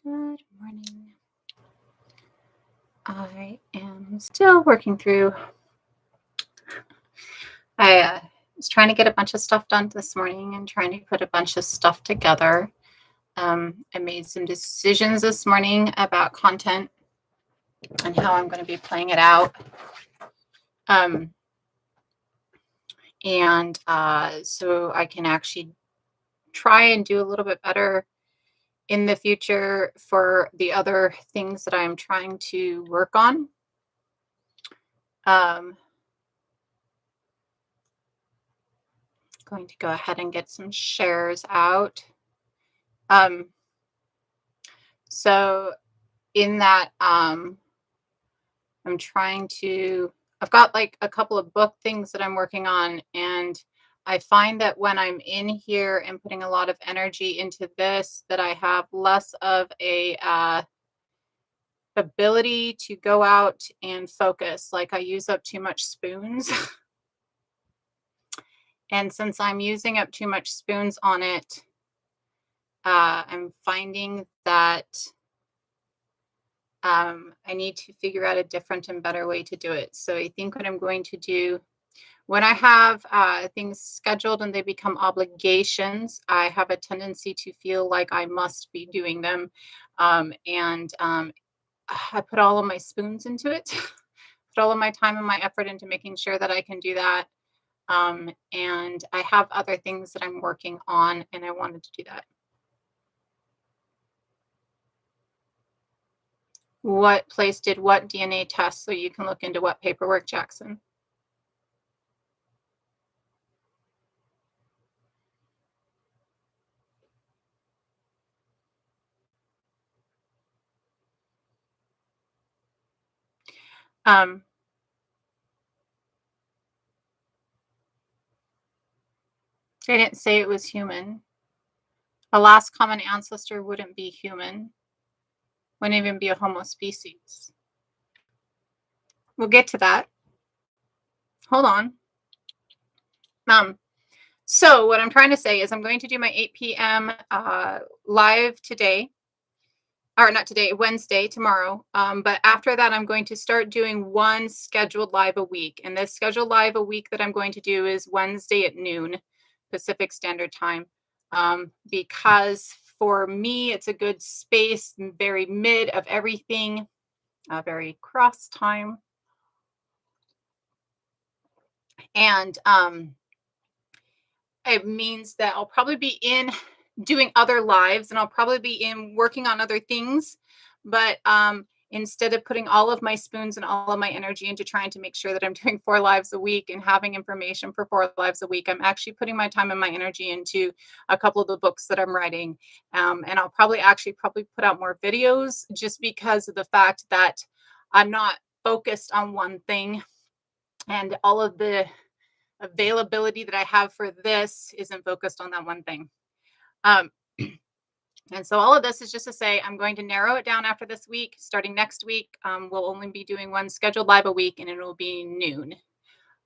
Good morning. I am still working through. I was trying to get a bunch of stuff done this morning and trying to put a bunch of stuff together. I made some decisions this morning about content and how I'm going to be playing it out. Um, and so I can actually try and do a little bit better in the future for the other things that I'm trying to work on. Going to go ahead and get some shares out. So in that, I've got like a couple of book things that I'm working on, and I find that when I'm in here and putting a lot of energy into this, that I have less of a ability to go out and focus. Like I use up too much spoons. And since I'm using up too much spoons on it, I'm finding that I need to figure out a different and better way to do it. So I think what I'm going to do when I have things scheduled and they become obligations, I have a tendency to feel like I must be doing them. And I put all of my spoons into it, put all of my time and my effort into making sure that I can do that. And I have other things that I'm working on, and I wanted to do that. What place did what DNA test so you can look into what paperwork, Jackson? Um, they didn't say it was human. A last common ancestor wouldn't be human, wouldn't even be a Homo species. We'll get to that. Hold on. So what I'm trying to say is I'm going to do my 8 p.m. Live today, or not today, Wednesday, tomorrow. But after that, I'm going to start doing one scheduled live a week. And this scheduled live a week that I'm going to do is Wednesday at noon Pacific Standard Time. Because for me, it's a good space, very mid of everything, very cross time. And it means that I'll probably be in doing other lives, and I'll probably be in working on other things. But instead of putting all of my spoons and all of my energy into trying to make sure that I'm doing 4 lives a week and having information for 4 lives a week, I'm actually putting my time and my energy into a couple of the books that I'm writing. And I'll probably put out more videos just because of the fact that I'm not focused on one thing, and all of the availability that I have for this isn't focused on that one thing. And so all of this is just to say I'm going to narrow it down after this week. Starting next week, we'll only be doing one scheduled live a week, and it will be noon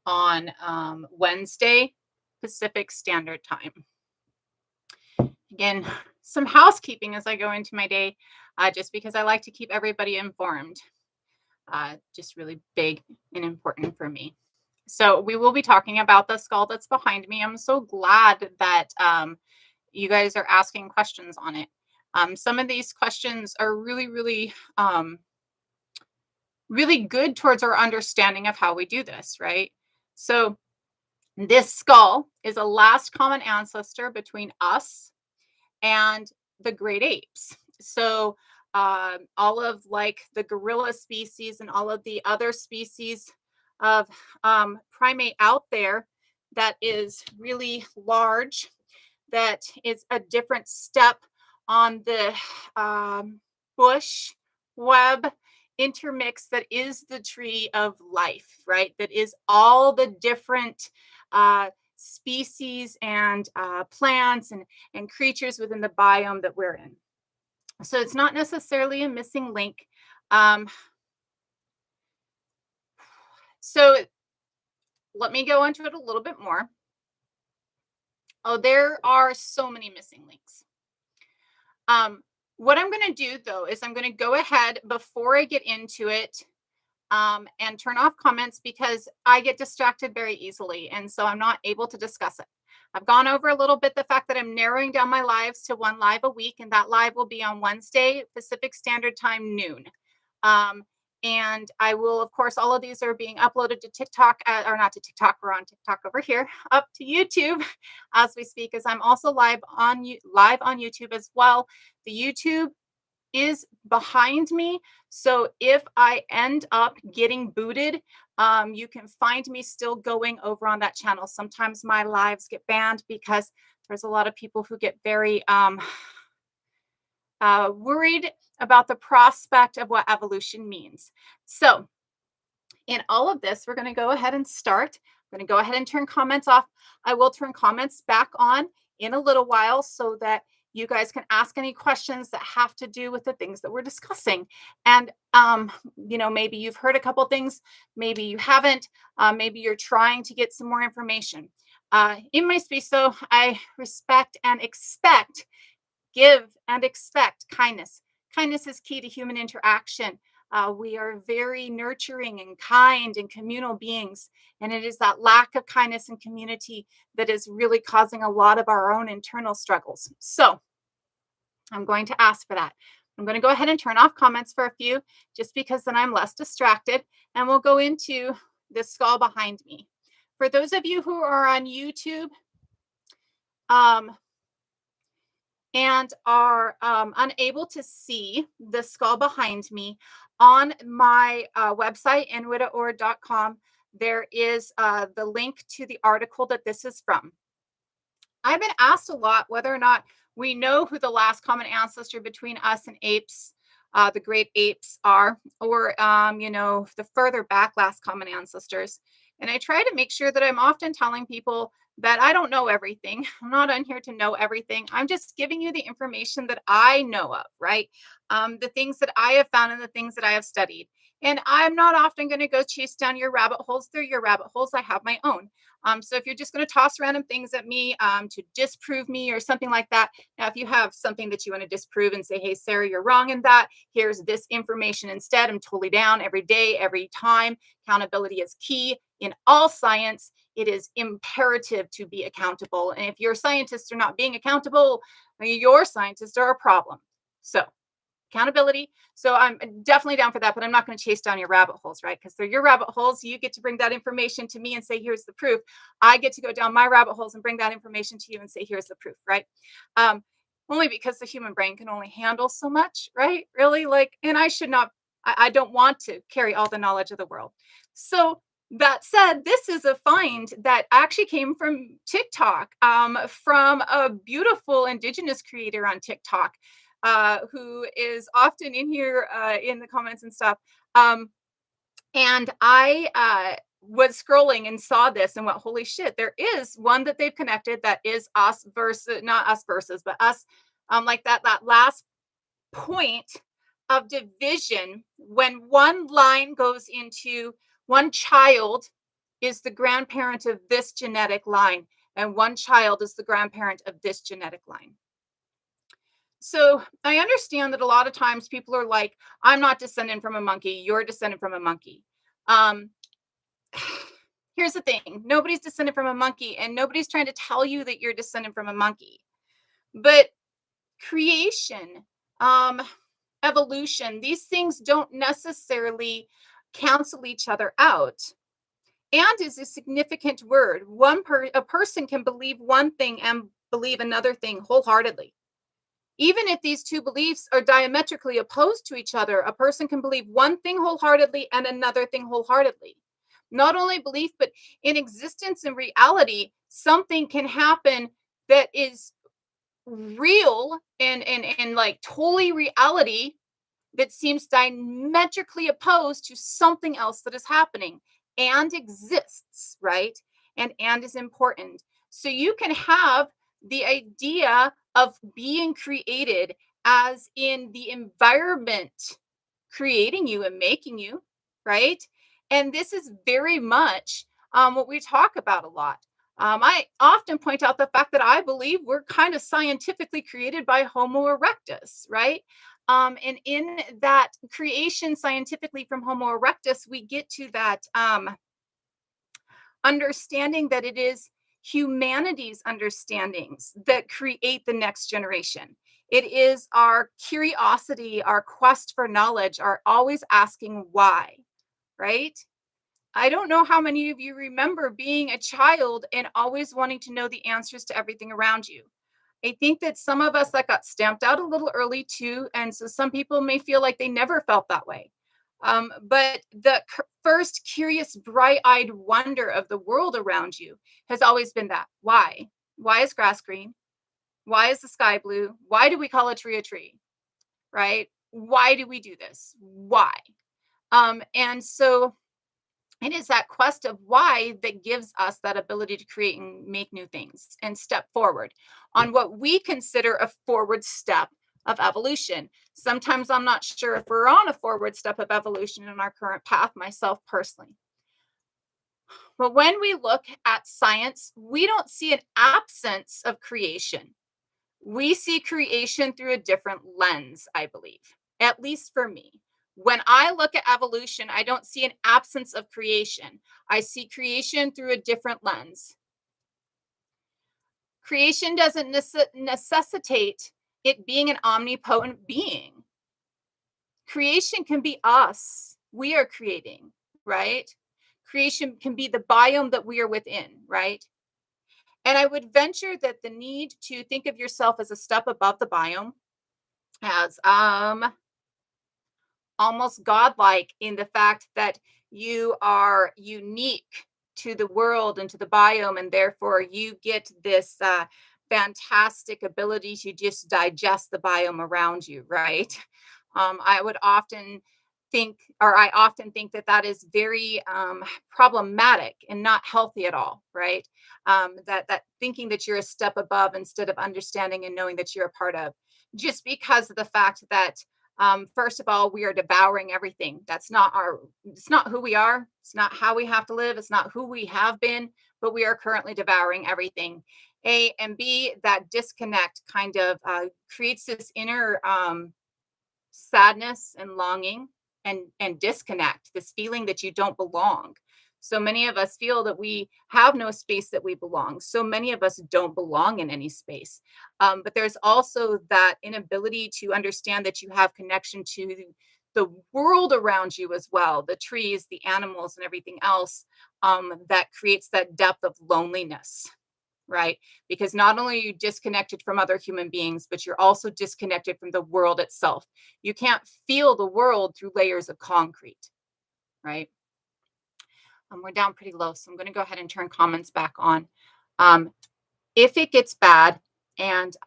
on Wednesday Pacific Standard Time. Again, some housekeeping as I go into my day, just because I like to keep everybody informed. Just really big and important for me. So we will be talking about the skull that's behind me. I'm so glad that you guys are asking questions on it. Some of these questions are really, really, really good towards our understanding of how we do this, right? So this skull is a last common ancestor between us and the great apes. So all of like the gorilla species and all of the other species of primate out there that is really large, that is a different step on the bush web intermix that is the tree of life, right? That is all the different species and plants and creatures within the biome that we're in. So it's not necessarily a missing link. So let me go into it a little bit more. Oh, there are so many missing links. What I'm going to do though is I'm going to go ahead before I get into it and turn off comments because I get distracted very easily. And so I'm not able to discuss it. I've gone over a little bit the fact that I'm narrowing down my lives to one live a week, and that live will be on Wednesday, Pacific Standard Time, noon. Um, and I will, of course, all of these are being uploaded to TikTok, or not to TikTok, we're on TikTok over here, up to YouTube as we speak, as I'm also live on YouTube as well. The YouTube is behind me. So if I end up getting booted, you can find me still going over on that channel. Sometimes my lives get banned because there's a lot of people who get very worried about the prospect of what evolution means. So in all of this, we're going to go ahead and start. I'm going to go ahead and turn comments off. I will turn comments back on in a little while so that you guys can ask any questions that have to do with the things that we're discussing. And, maybe you've heard a couple things, maybe you haven't, maybe you're trying to get some more information. In my space, though, I respect and expect, give and expect kindness. Kindness is key to human interaction. We are very nurturing and kind and communal beings. And it is that lack of kindness and community that is really causing a lot of our own internal struggles. So I'm going to ask for that. I'm going to go ahead and turn off comments for a few, just because then I'm less distracted. And we'll go into the skull behind me. For those of you who are on YouTube, and are unable to see the skull behind me, on my website, widdaord.com, there is the link to the article that this is from. I've been asked a lot whether or not we know who the last common ancestor between us and apes, the great apes, are, or, the further back last common ancestors. And I try to make sure that I'm often telling people that I don't know everything. I'm not on here to know everything. I'm just giving you the information that I know of, right? The things that I have found and the things that I have studied. And I'm not often going to go chase down your rabbit holes. They're your rabbit holes. I have my own. So if you're just going to toss random things at me to disprove me or something like that, now if you have something that you want to disprove and say, hey, Sarah, you're wrong in that, here's this information instead, I'm totally down every day, every time. Accountability is key in all science. It is imperative to be accountable. And if your scientists are not being accountable, your scientists are a problem. So accountability. So I'm definitely down for that, but I'm not going to chase down your rabbit holes, right? Because they're your rabbit holes. You get to bring that information to me and say, here's the proof. I get to go down my rabbit holes and bring that information to you and say, here's the proof, right? Only because the human brain can only handle so much, right? Really, and I should not, I don't want to carry all the knowledge of the world. So that said, this is a find that actually came from TikTok, from a beautiful indigenous creator on TikTok, who is often in here in the comments and stuff. And I was scrolling and saw this and went, holy shit, there is one that they've connected that is us versus, not us versus, but us, like that last point of division when one line goes into one child is the grandparent of this genetic line, and one child is the grandparent of this genetic line. So I understand that a lot of times people are like, I'm not descended from a monkey, you're descended from a monkey. Um, here's the thing, nobody's descended from a monkey, and nobody's trying to tell you that you're descended from a monkey. But creation, evolution, these things don't necessarily cancel each other out. And is a significant word. A person can believe one thing and believe another thing wholeheartedly. Even if these two beliefs are diametrically opposed to each other, a person can believe one thing wholeheartedly and another thing wholeheartedly. Not only belief, but in existence and reality, something can happen that is real and like totally reality that seems diametrically opposed to something else that is happening and exists, right? And is important. So you can have the idea of being created as in the environment creating you and making you, right? And this is very much what we talk about a lot. I often point out the fact that I believe we're kind of scientifically created by Homo erectus, right? And in that creation scientifically from Homo erectus, we get to that understanding that it is humanity's understandings that create the next generation. It is our curiosity, our quest for knowledge, our always asking why, right? I don't know how many of you remember being a child and always wanting to know the answers to everything around you. I think that some of us that got stamped out a little early too, and so some people may feel like they never felt that way. But the first curious, bright-eyed wonder of the world around you has always been that. Why? Why is grass green? Why is the sky blue? Why do we call a tree a tree? Right? Why do we do this? Why? And so it is that quest of why that gives us that ability to create and make new things and step forward on what we consider a forward step of evolution. Sometimes I'm not sure if we're on a forward step of evolution in our current path, myself personally. But when we look at science, we don't see an absence of creation. We see creation through a different lens, I believe, at least for me. When I look at evolution, I don't see an absence of creation. I see creation through a different lens. Creation doesn't necessitate it being an omnipotent being. Creation can be us. We are creating, right? Creation can be the biome that we are within, right? And I would venture that the need to think of yourself as a step above the biome, as almost godlike in the fact that you are unique to the world and to the biome, and therefore you get this fantastic ability to just digest the biome around you, right? I would often think, or I often think that that is very problematic and not healthy at all, right? That thinking that you're a step above instead of understanding and knowing that you're a part of, just because of the fact that first of all, we are devouring everything. It's not who we are. It's not how we have to live. It's not who we have been, but we are currently devouring everything. A and B, that disconnect kind of creates this inner sadness and longing and disconnect, this feeling that you don't belong. So many of us feel that we have no space that we belong. So many of us don't belong in any space. But there's also that inability to understand that you have connection to the world around you as well, the trees, the animals, and everything else, that creates that depth of loneliness, right? Because not only are you disconnected from other human beings, but you're also disconnected from the world itself. You can't feel the world through layers of concrete, right? We're down pretty low, so I'm going to go ahead and turn comments back on. Um, if it gets bad and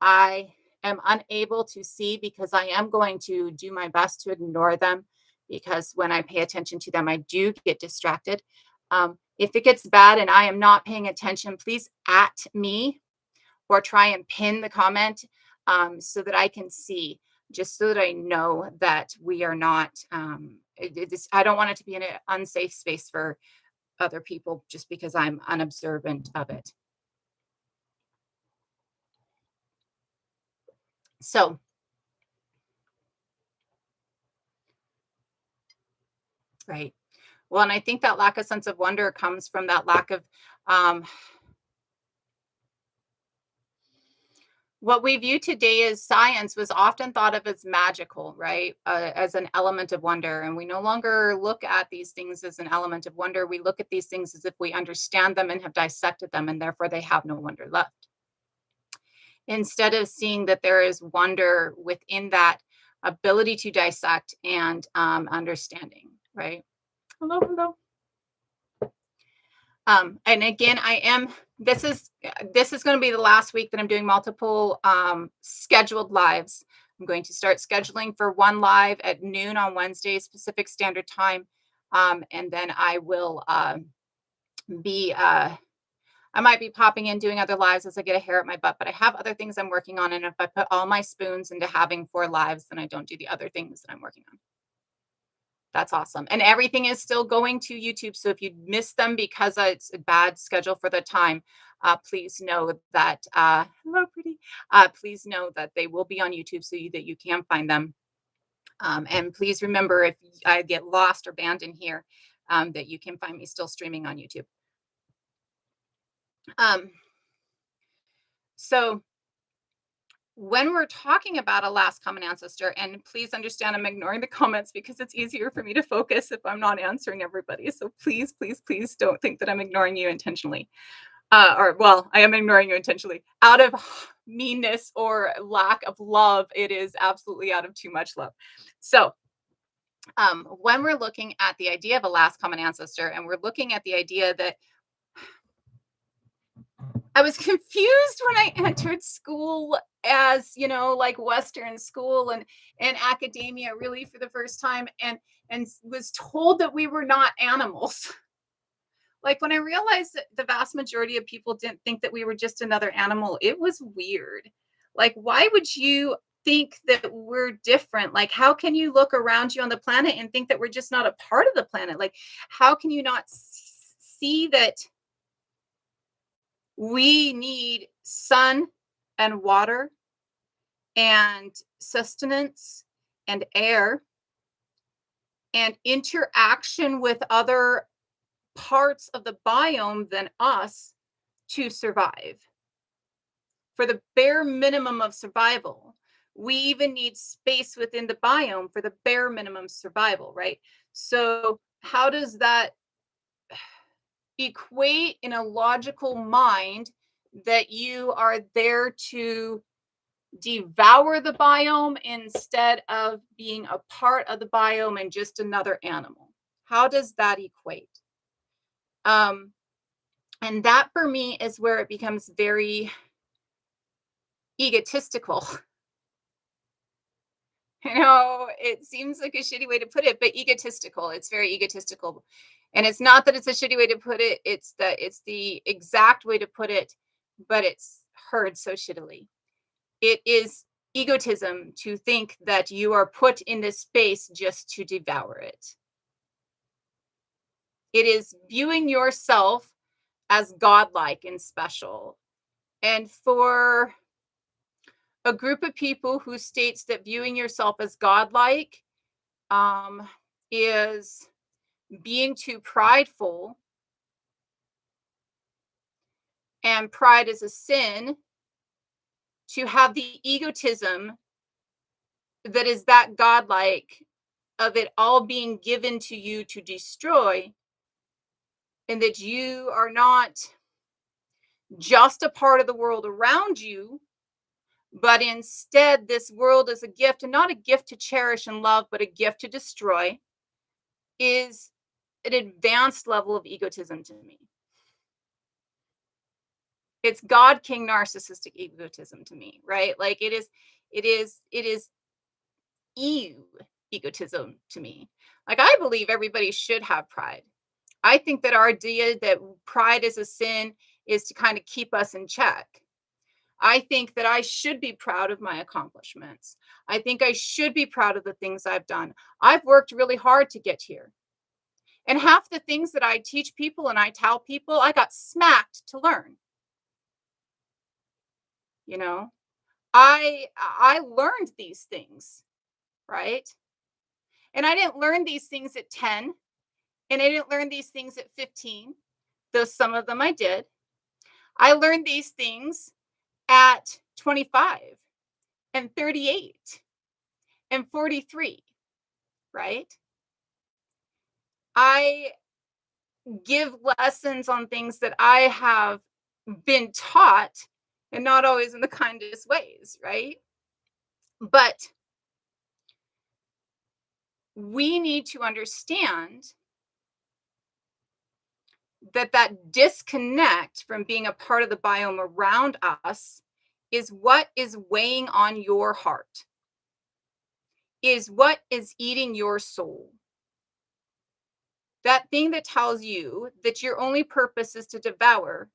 I am unable to see, because I am going to do my best to ignore them, because when I pay attention to them, I do get distracted. If it gets bad and I am not paying attention, please at me or try and pin the comment so that I can see, just so that I know that we are not. I don't want it to be in an unsafe space for other people just because I'm unobservant of it. So, right. Well, and I think that lack of sense of wonder comes from that lack of um, what we view today as science was often thought of as magical, right? As an element of wonder. And we no longer look at these things as an element of wonder. We look at these things as if we understand them and have dissected them, and therefore they have no wonder left. Instead of seeing that there is wonder within that ability to dissect and understanding, right? Hello, hello. And again, this is going to be the last week that I'm doing multiple scheduled lives. I'm going to start scheduling for one live at noon on Wednesdays Pacific Standard Time, and then I will be I might be popping in doing other lives as I get a hair at my butt. But I have other things I'm working on, and if I put all my spoons into having 4 lives, then I don't do the other things that I'm working on. That's awesome. And everything is still going to YouTube. So if you miss them because it's a bad schedule for the time, please know that hello, pretty. Please know that they will be on YouTube so that you can find them. And please remember, if I get lost or banned in here, that you can find me still streaming on YouTube. Um, so when we're talking about a last common ancestor, and please understand I'm ignoring the comments because it's easier for me to focus if I'm not answering everybody. So please, please, please don't think that I'm ignoring you intentionally. Or, well, I am ignoring you intentionally out of meanness or lack of love. It is absolutely out of too much love. So when we're looking at the idea of a last common ancestor, and we're looking at the idea that I was confused when I entered school, as like Western school and academia, really for the first time, and was told that we were not animals. Like, when I realized that the vast majority of people didn't think that we were just another animal, it was weird. Like, why would you think that we're different? Like, how can you look around you on the planet and think that we're just not a part of the planet? Like, how can you not see that we need sun and water and sustenance and air and interaction with other parts of the biome than us to survive? For the bare minimum of survival, we even need space within the biome for the bare minimum survival, right? So how does that equate in a logical mind that you are there to devour the biome instead of being a part of the biome and just another animal? How does that equate? And that for me is where it becomes very egotistical. It seems like a shitty way to put it, but egotistical. It's very egotistical. And it's not that it's a shitty way to put it, it's the exact way to put it, but it's heard so shittily. It is egotism to think that you are put in this space just to devour it. It is viewing yourself as godlike and special. And for a group of people who states that viewing yourself as godlike is being too prideful, and pride is a sin, to have the egotism that is that godlike of it all being given to you to destroy, and that you are not just a part of the world around you, but instead this world is a gift, and not a gift to cherish and love, but a gift to destroy, is an advanced level of egotism to me. It's God King narcissistic egotism to me, right? Like, it is egotism to me. Like, I believe everybody should have pride. I think that our idea that pride is a sin is to kind of keep us in check. I think that I should be proud of my accomplishments. I think I should be proud of the things I've done. I've worked really hard to get here. And half the things that I teach people and I tell people, I got smacked to learn. You know, I learned these things, right? And I didn't learn these things at 10, and I didn't learn these things at 15, though some of them I did. I learned these things at 25 and 38 and 43, right? I give lessons on things that I have been taught, and not always in the kindest ways, right? But we need to understand that disconnect from being a part of the biome around us is what is weighing on your heart, is what is eating your soul. That thing that tells you that your only purpose is to devour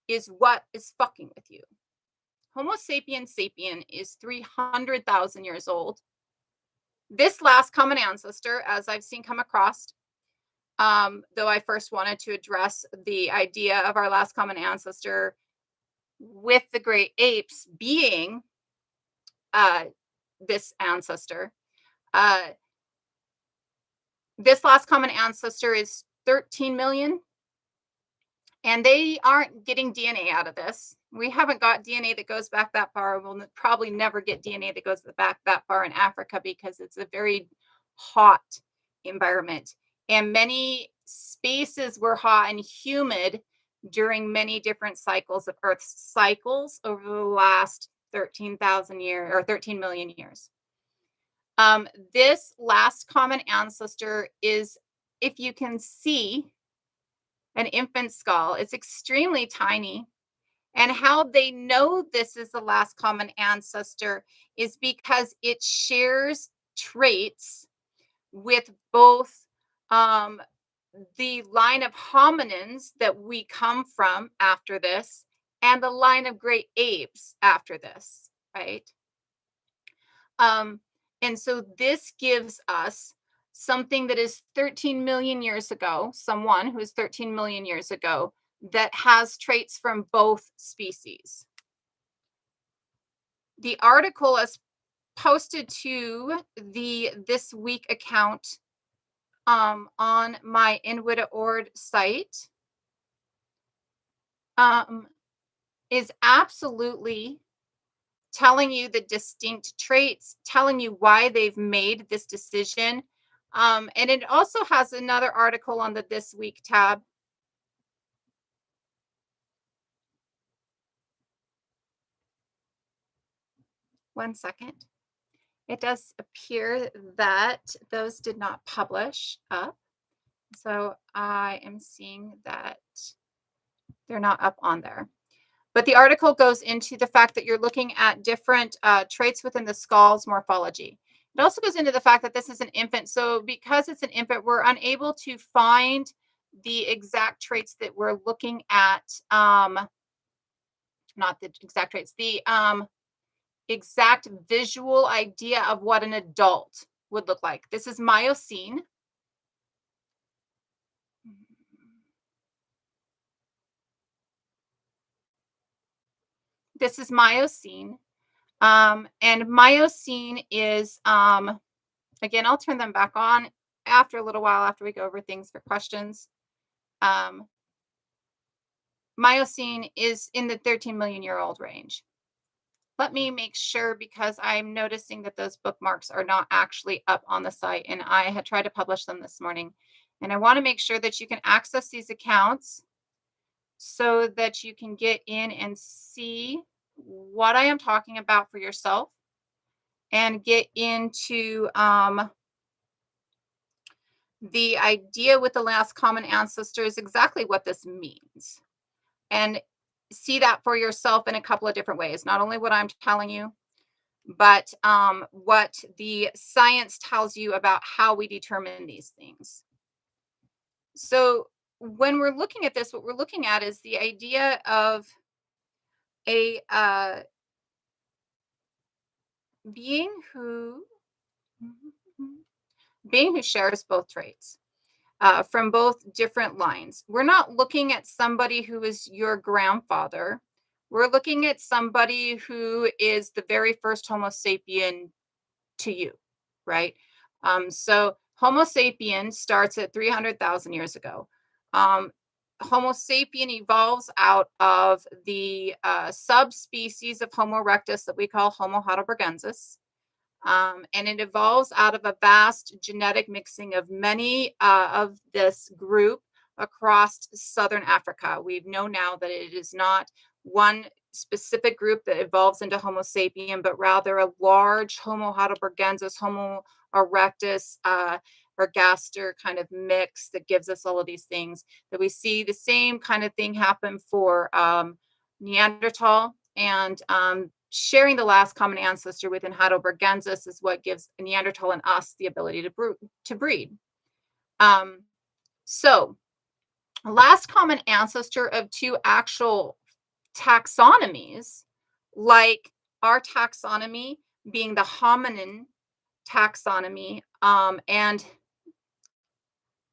is what is fucking with you. Homo sapiens sapien is 300,000 years old. This last common ancestor, as I've seen come across, though I first wanted to address the idea of our last common ancestor with the great apes being uh, this ancestor. Uh, this last common ancestor is 13 million, and they aren't getting DNA out of this. We haven't got DNA that goes back that far. We'll probably never get DNA that goes back that far in Africa because it's a very hot environment. And many spaces were hot and humid during many different cycles of Earth's cycles over the last 13,000 years or 13 million years. This last common ancestor is, if you can see, an infant skull. It's extremely tiny. And how they know this is the last common ancestor is because it shares traits with both um, the line of hominins that we come from after this and the line of great apes after this, right? Um, and so this gives us something that is 13 million years ago, someone who is 13 million years ago that has traits from both species. The article is posted to the This Week account on my Widda Ord site is absolutely telling you the distinct traits, telling you why they've made this decision. And it also has another article on the This Week tab. One second. It does appear that those did not publish up. So I am seeing that they're not up on there. But the article goes into the fact that you're looking at different traits within the skull's morphology. It also goes into the fact that this is an infant. So because it's an infant, we're unable to find the exact traits that we're looking at. Not the exact traits, the exact visual idea of what an adult would look like. This is Miocene. This is Miocene. And Miocene is, again, I'll turn them back on after a little while after we go over things for questions. Miocene is in the 13 million year old range. Let me make sure because I'm noticing that those bookmarks are not actually up on the site and I had tried to publish them this morning. And I want to make sure that you can access these accounts so that you can get in and see what I am talking about for yourself and get into the idea with the last common ancestor is exactly what this means. And see that for yourself in a couple of different ways. Not only what I'm telling you, but what the science tells you about how we determine these things. So when we're looking at this, what we're looking at is the idea of a being who shares both traits. From both different lines. We're not looking at somebody who is your grandfather. We're looking at somebody who is the very first Homo sapien to you, right? So Homo sapien starts at 300,000 years ago. Homo sapien evolves out of the subspecies of Homo erectus that we call Homo heidelbergensis. And it evolves out of a vast genetic mixing of many of this group across southern Africa. We know now that it is not one specific group that evolves into Homo sapien, but rather a large Homo heidelbergensis, Homo erectus, ergaster kind of mix that gives us all of these things. That we see the same kind of thing happen for Neanderthal and sharing the last common ancestor within Heidelbergensis is what gives Neanderthal and us the ability to breed. So, last common ancestor of two actual taxonomies, like our taxonomy being the hominin taxonomy. And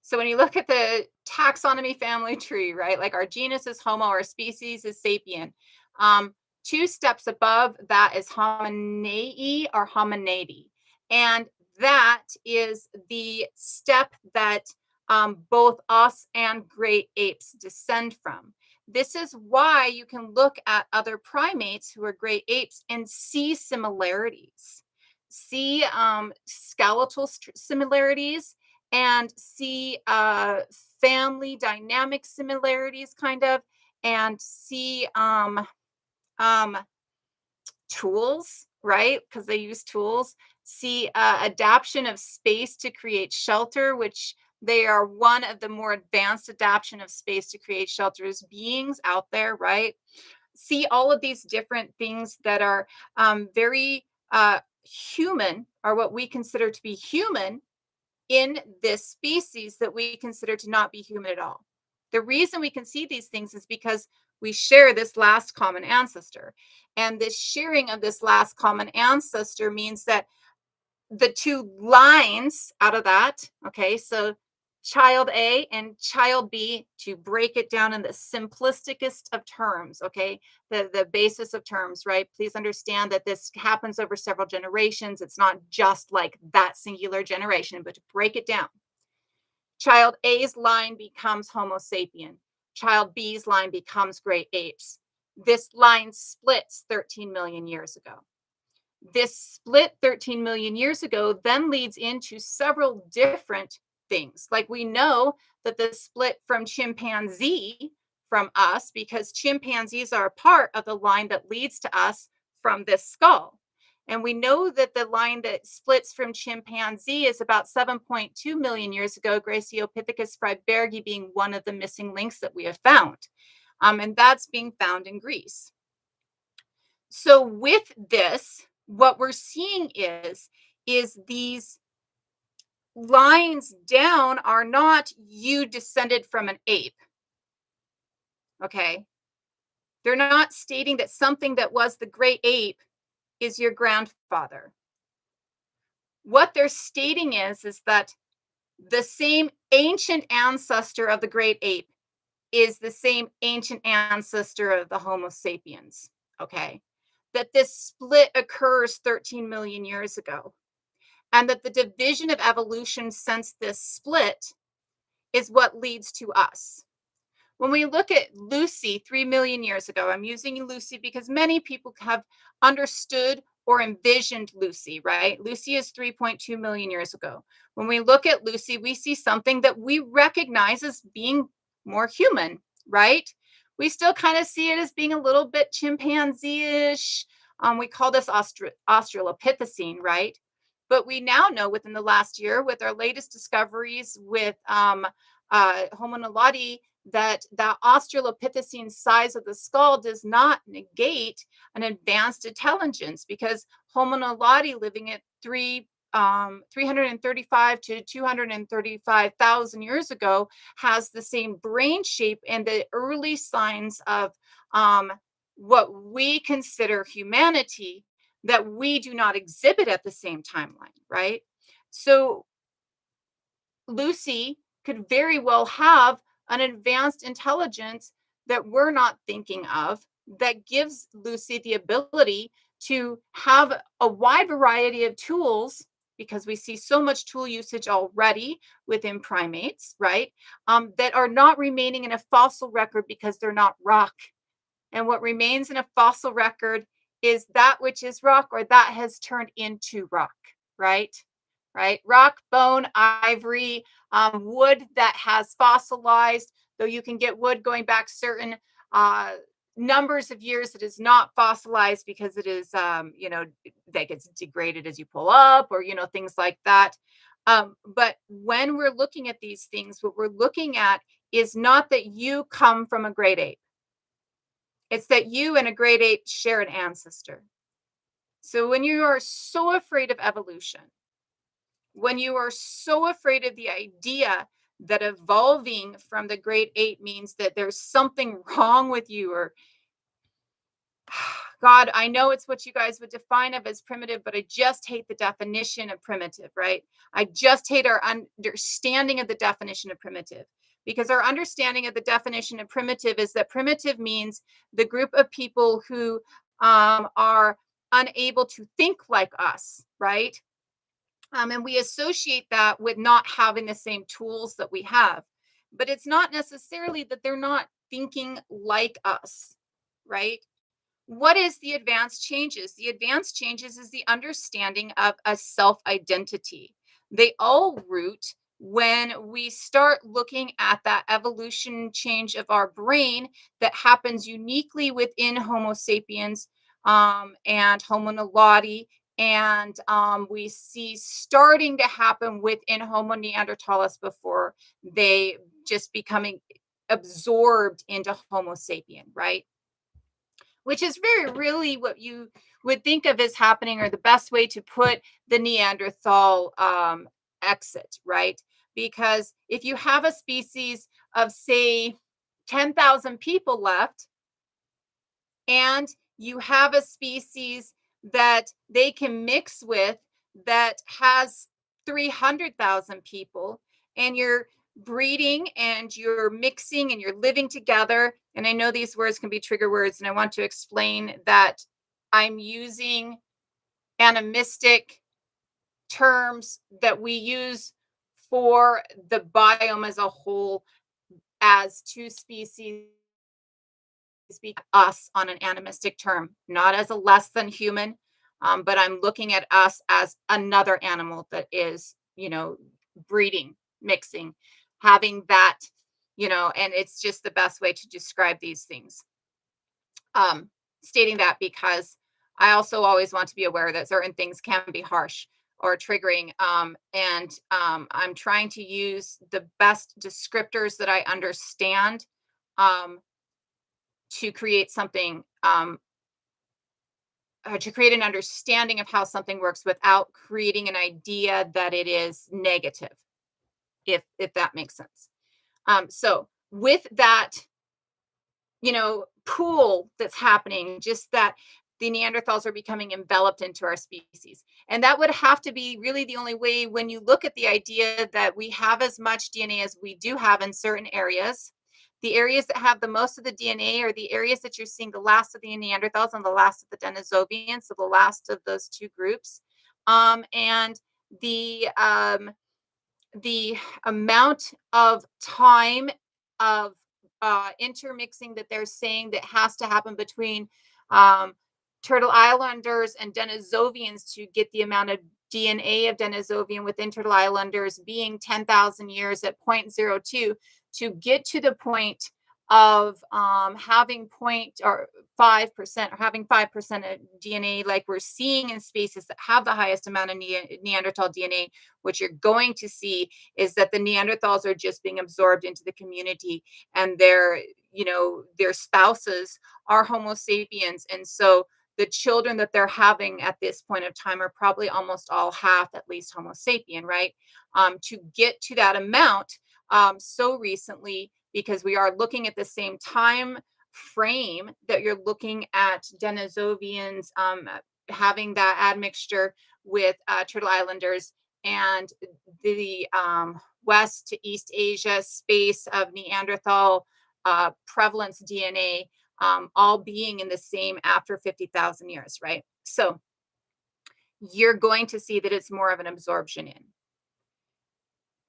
so when you look at the taxonomy family tree, right, like our genus is Homo, our species is sapien. Um, Two steps above that is Homininae or Hominidie. And that is the step that both us and great apes descend from. This is why you can look at other primates who are great apes and see similarities, see skeletal similarities, and see family dynamic similarities, kind of, and see um, tools, right? Because they use tools. See adaptation of space to create shelter, which they are one of the more advanced adaptation of space to create shelters beings out there, right? See all of these different things that are very human, or what we consider to be human in this species that we consider to not be human at all. The reason we can see these things is because we share this last common ancestor. And this sharing of this last common ancestor means that the two lines out of that, okay, so child A and child B, to break it down in the simplisticest of terms, okay, the basis of terms, right? Please understand that this happens over several generations. It's not just like that singular generation, but to break it down, child A's line becomes Homo sapien, child B's line becomes great apes. This line splits 13 million years ago. This split 13 million years ago then leads into several different things. Like, we know that the split from chimpanzee from us, because chimpanzees are a part of the line that leads to us from this skull. And we know that the line that splits from chimpanzee is about 7.2 million years ago, Graciopithecus freibergi being one of the missing links that we have found. And that's being found in Greece. So with this, what we're seeing is these lines down are not you descended from an ape. Okay. They're not stating that something that was the great ape is your grandfather. What they're stating is that the same ancient ancestor of the great ape is the same ancient ancestor of the Homo sapiens. Okay. That this split occurs 13 million years ago, and that the division of evolution since this split is what leads to us. When we look at Lucy 3 million years ago, I'm using Lucy because many people have understood or envisioned Lucy, right? Lucy is 3.2 million years ago. When we look at Lucy, we see something that we recognize as being more human, right? We still kind of see it as being a little bit chimpanzee-ish. We call this Australopithecine, right? But we now know within the last year, with our latest discoveries with Homo naledi, that the Australopithecine size of the skull does not negate an advanced intelligence, because Homo naledi, living at 335 to 235,000 years ago, has the same brain shape and the early signs of what we consider humanity that we do not exhibit at the same timeline, right? So Lucy could very well have an advanced intelligence that we're not thinking of, that gives Lucy the ability to have a wide variety of tools, because we see so much tool usage already within primates, right? That are not remaining in a fossil record because they're not rock. And what remains in a fossil record is that which is rock, or that has turned into rock, right? Right? Rock, bone, ivory, wood that has fossilized, though you can get wood going back certain numbers of years that is not fossilized because it is, that gets degraded as you pull up, or, things like that. But when we're looking at these things, what we're looking at is not that you come from a great ape. It's that you and a great ape share an ancestor. So when you are so afraid of evolution, when you are so afraid of the idea that evolving from the great ape means that there's something wrong with you, or God, I know it's what you guys would define of as primitive, but I just hate the definition of primitive, right? I just hate our understanding of the definition of primitive, because our understanding of the definition of primitive is that primitive means the group of people who are unable to think like us, right? And we associate that with not having the same tools that we have. But it's not necessarily that they're not thinking like us, right? What is the advanced changes? The advanced changes is the understanding of a self identity. They all root when we start looking at that evolution change of our brain that happens uniquely within Homo sapiens and Homo naledi. And we see starting to happen within Homo neanderthalis before they just becoming absorbed into Homo sapien, right? Which is very really what you would think of as happening, or the best way to put the Neanderthal exit, right? Because if you have a species of, say, 10,000 people left, and you have a species that they can mix with that has 300,000 people, and you're breeding and you're mixing and you're living together. And I know these words can be trigger words, and I want to explain that I'm using animistic terms that we use for the biome as a whole, as two species speak us on an animistic term, not as a less than human, but I'm looking at us as another animal that is, breeding, mixing, having that, and it's just the best way to describe these things. Um, Stating that because I also always want to be aware that certain things can be harsh or triggering. And I'm trying to use the best descriptors that I understand um, to create something to create an understanding of how something works without creating an idea that it is negative, if that makes sense. So with that, pool that's happening, just that the Neanderthals are becoming enveloped into our species. And that would have to be really the only way when you look at the idea that we have as much DNA as we do have in certain areas. The areas that have the most of the DNA are the areas that you're seeing the last of the Neanderthals and the last of the Denisovians, so the last of those two groups. And the amount of time of intermixing that they're saying that has to happen between um, Turtle Islanders and Denisovians to get the amount of DNA of Denisovian within Turtle Islanders being 10,000 years at 0.02 to get to the point of having 0.5% or having 5% of DNA like we're seeing in species that have the highest amount of Neanderthal DNA. What you're going to see is that the Neanderthals are just being absorbed into the community, and their spouses are Homo sapiens. And so the children that they're having at this point of time are probably almost all half at least Homo sapien, right? To get to that amount so recently, because we are looking at the same time frame that you're looking at Denisovians having that admixture with Turtle Islanders, and the West to East Asia space of Neanderthal prevalence DNA all being in the same after 50,000 years, right? So you're going to see that it's more of an absorption in.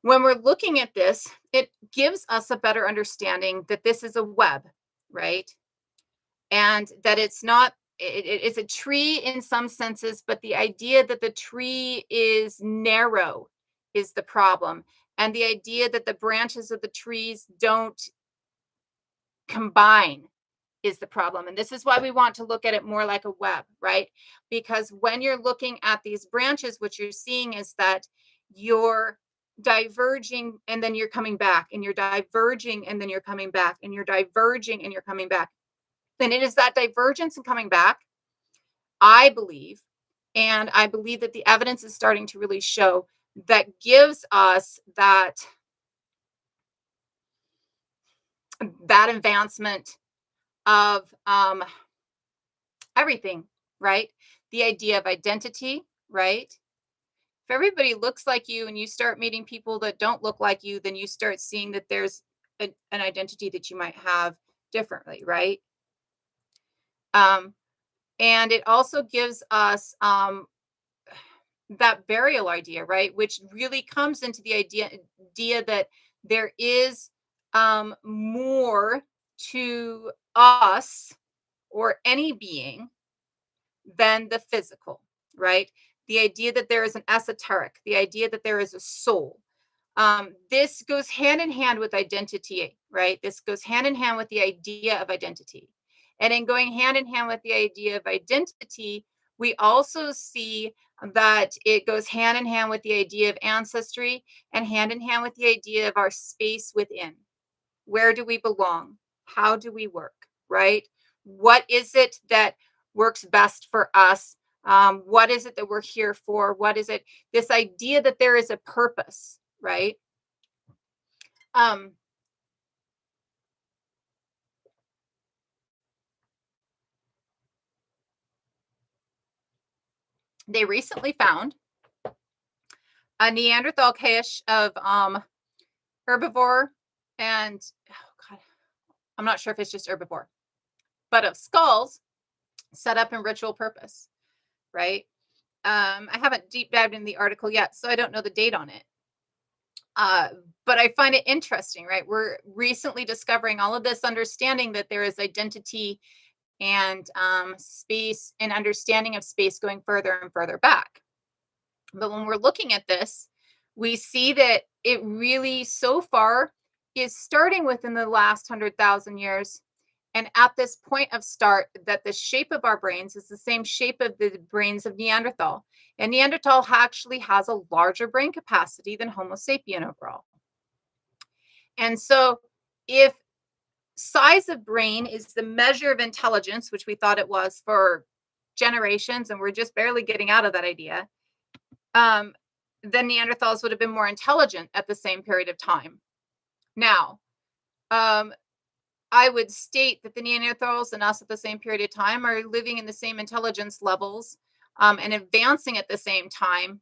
When we're looking at this, it gives us a better understanding that this is a web, right? And that it's not, it's a tree in some senses, but the idea that the tree is narrow is the problem. And the idea that the branches of the trees don't combine is the problem. And this is why we want to look at it more like a web, right? Because when you're looking at these branches, what you're seeing is that you're diverging and then you're coming back, and you're diverging and then you're coming back, and you're diverging and you're coming back. And it is that divergence and coming back, I believe, and I believe that the evidence is starting to really show, that gives us that advancement of everything, right? The idea of identity, right? If everybody looks like you and you start meeting people that don't look like you, then you start seeing that there's an identity that you might have differently, right? Um, and it also gives us that burial idea, right? Which really comes into the idea that there is more to us or any being than the physical, right? The idea that there is an esoteric, the idea that there is a soul. This goes hand in hand with identity, right? This goes hand in hand with the idea of identity. And in going hand in hand with the idea of identity, we also see that it goes hand in hand with the idea of ancestry and hand in hand with the idea of our space within. Where do we belong? How do we work? Right? What is it that works best for us? What is it that we're here for? What is it? This idea that there is a purpose, right? Um, they recently found a Neanderthal cache of herbivore and oh god, I'm not sure if it's just herbivore, but of skulls set up in ritual purpose, right? I haven't deep dived in the article yet, so I don't know the date on it. Uh, but I find it interesting, right? We're recently discovering all of this understanding that there is identity and space and understanding of space going further and further back. But when we're looking at this, we see that it really so far is starting within the last 100,000 years. And at this point of start, that the shape of our brains is the same shape of the brains of Neanderthal. And Neanderthal actually has a larger brain capacity than Homo sapien overall. And so, if size of brain is the measure of intelligence, which we thought it was for generations, and we're just barely getting out of that idea, um, then Neanderthals would have been more intelligent at the same period of time. Now, um, I would state that the Neanderthals and us at the same period of time are living in the same intelligence levels and advancing at the same time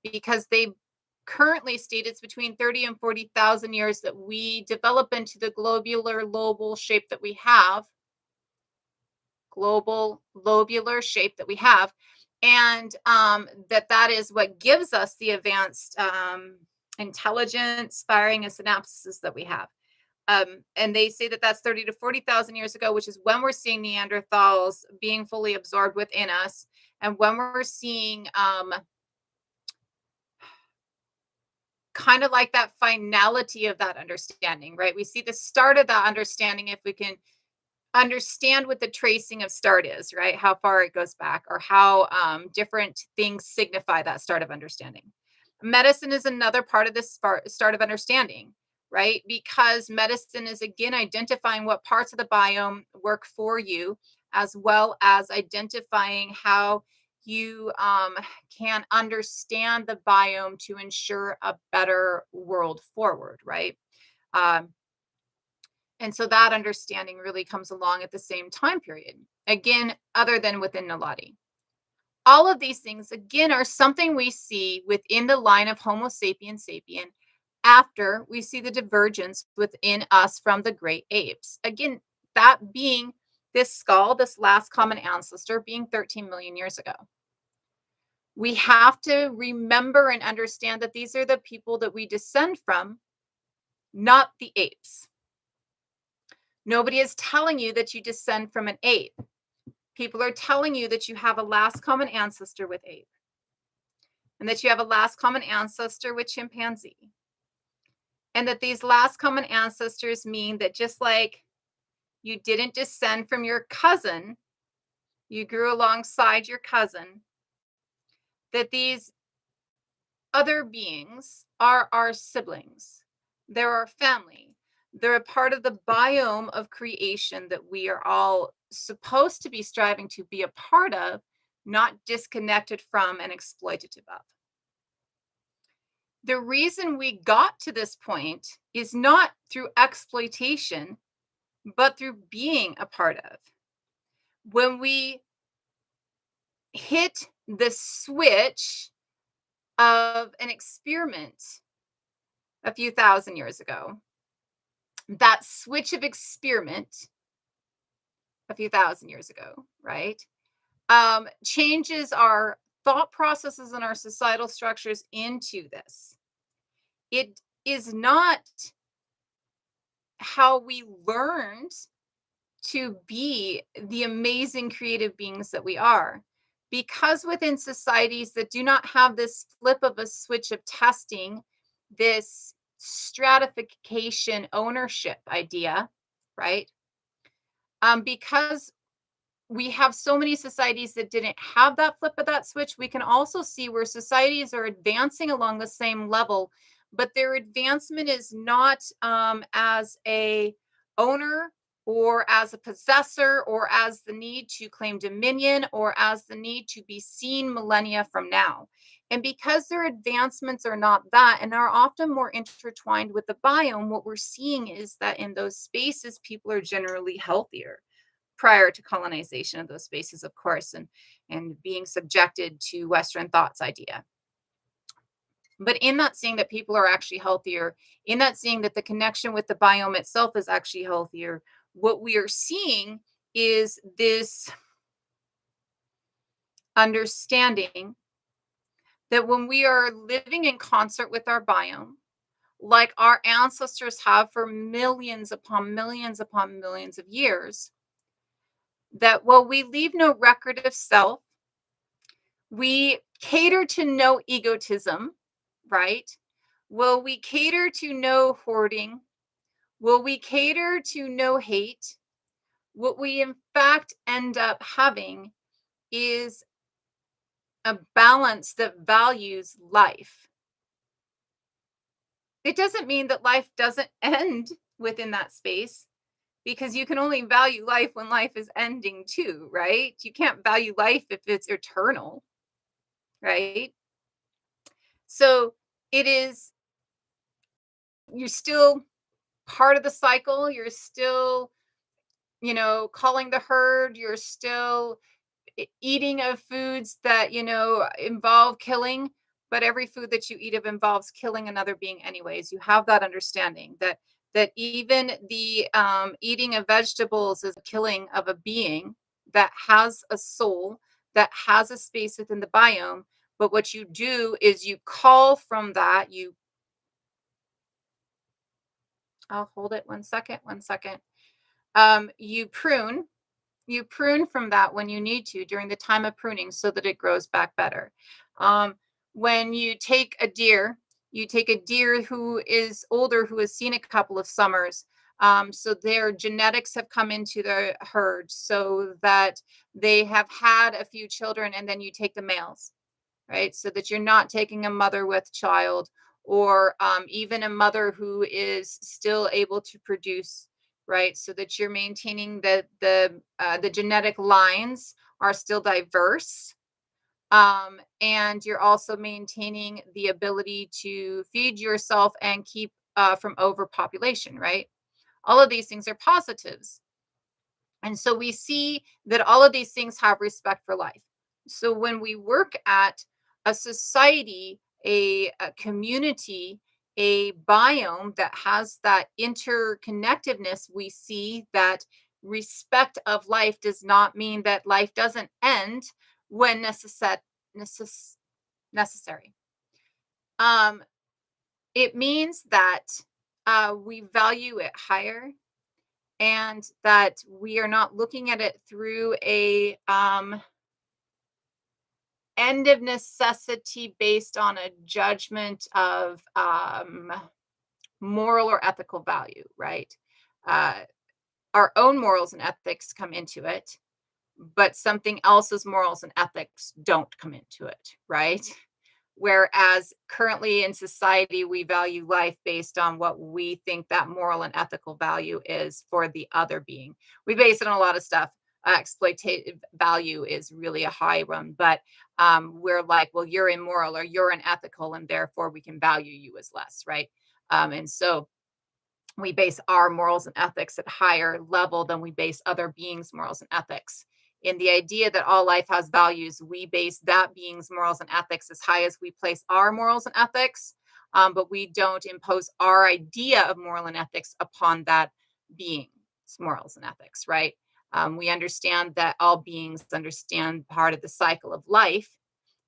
because they currently state it's between 30 and 40,000 years that we develop into the globular lobal shape that we have, global lobular shape that we have, and that is what gives us the advanced intelligence, firing, and synapses that we have. And they say that that's 30 to 40,000 years ago, which is when we're seeing Neanderthals being fully absorbed within us, and when we're seeing kind of like that finality of that understanding, right? We see the start of that understanding if we can understand what the tracing of start is, right? How far it goes back or how different things signify that start of understanding. Medicine is another part of this start of understanding, right? Because medicine is again identifying what parts of the biome work for you, as well as identifying how you can understand the biome to ensure a better world forward, right? Um, and so that understanding really comes along at the same time period, again, other than within Naladi. All of these things, again, are something we see within the line of Homo sapiens sapien after we see the divergence within us from the great apes. Again, that being this skull, this last common ancestor, being 13 million years ago. We have to remember and understand that these are the people that we descend from, not the apes. Nobody is telling you that you descend from an ape. People are telling you that you have a last common ancestor with ape and that you have a last common ancestor with chimpanzee. And that these last common ancestors mean that just like you didn't descend from your cousin, you grew alongside your cousin, that these other beings are our siblings. They're our family. They're a part of the biome of creation that we are all supposed to be striving to be a part of, not disconnected from and exploitative of. The reason we got to this point is not through exploitation, but through being a part of. When we hit the switch of an experiment a few thousand years ago. That switch of experiment a few thousand years ago, right? Changes our thought processes and our societal structures into this. It is not how we learned to be the amazing creative beings that we are. Because within societies that do not have this flip of a switch of testing, this stratification ownership idea, right? Because we have so many societies that didn't have that flip of that switch, we can also see where societies are advancing along the same level, but their advancement is not as a owner or as a possessor or as the need to claim dominion or as the need to be seen millennia from now. And because their advancements are not that and are often more intertwined with the biome, what we're seeing is that in those spaces, people are generally healthier prior to colonization of those spaces, of course, and being subjected to Western thoughts idea. But in that seeing that people are actually healthier, in that seeing that the connection with the biome itself is actually healthier, what we are seeing is this understanding that when we are living in concert with our biome, like our ancestors have for millions upon millions of years, that while we leave no record of self, we cater to no egotism, right? Will we cater to no hoarding? Will we cater to no hate? What we in fact end up having is a balance that values life. It doesn't mean that life doesn't end within that space because you can only value life when life is ending too, right? You can't value life if it's eternal, right? So it is, you're still part of the cycle. You're still, calling the herd. You're still eating of foods that, involve killing, but every food that you eat of involves killing another being anyways. You have that understanding that even the eating of vegetables is killing of a being that has a soul, that has a space within the biome. But what you do is you call from that, I'll hold it one second. You prune. You prune from that when you need to during the time of pruning so that it grows back better. Um, when you take a deer who is older, who has seen a couple of summers. So their genetics have come into the herd so that they have had a few children, and then you take the males, right? So that you're not taking a mother with child or even a mother who is still able to produce, right? So that you're maintaining the genetic lines are still diverse. And you're also maintaining the ability to feed yourself and keep from overpopulation, right? All of these things are positives. And so we see that all of these things have respect for life. So when we work at a society, a community, a biome that has that interconnectedness, we see that respect of life does not mean that life doesn't end when necessary. Um, it means that we value it higher and that we are not looking at it through a end of necessity based on a judgment of moral or ethical value, right? Uh, our own morals and ethics come into it, but something else's morals and ethics don't come into it, right? Whereas currently in society, we value life based on what we think that moral and ethical value is for the other being. We base it on a lot of stuff. Exploitative value is really a high one, but we're like, well, you're immoral or you're unethical, and therefore we can value you as less, right? And so we base our morals and ethics at higher level than we base other beings' morals and ethics. In the idea that all life has values, we base that being's morals and ethics as high as we place our morals and ethics, but we don't impose our idea of moral and ethics upon that being's morals and ethics, right? We understand that all beings understand part of the cycle of life,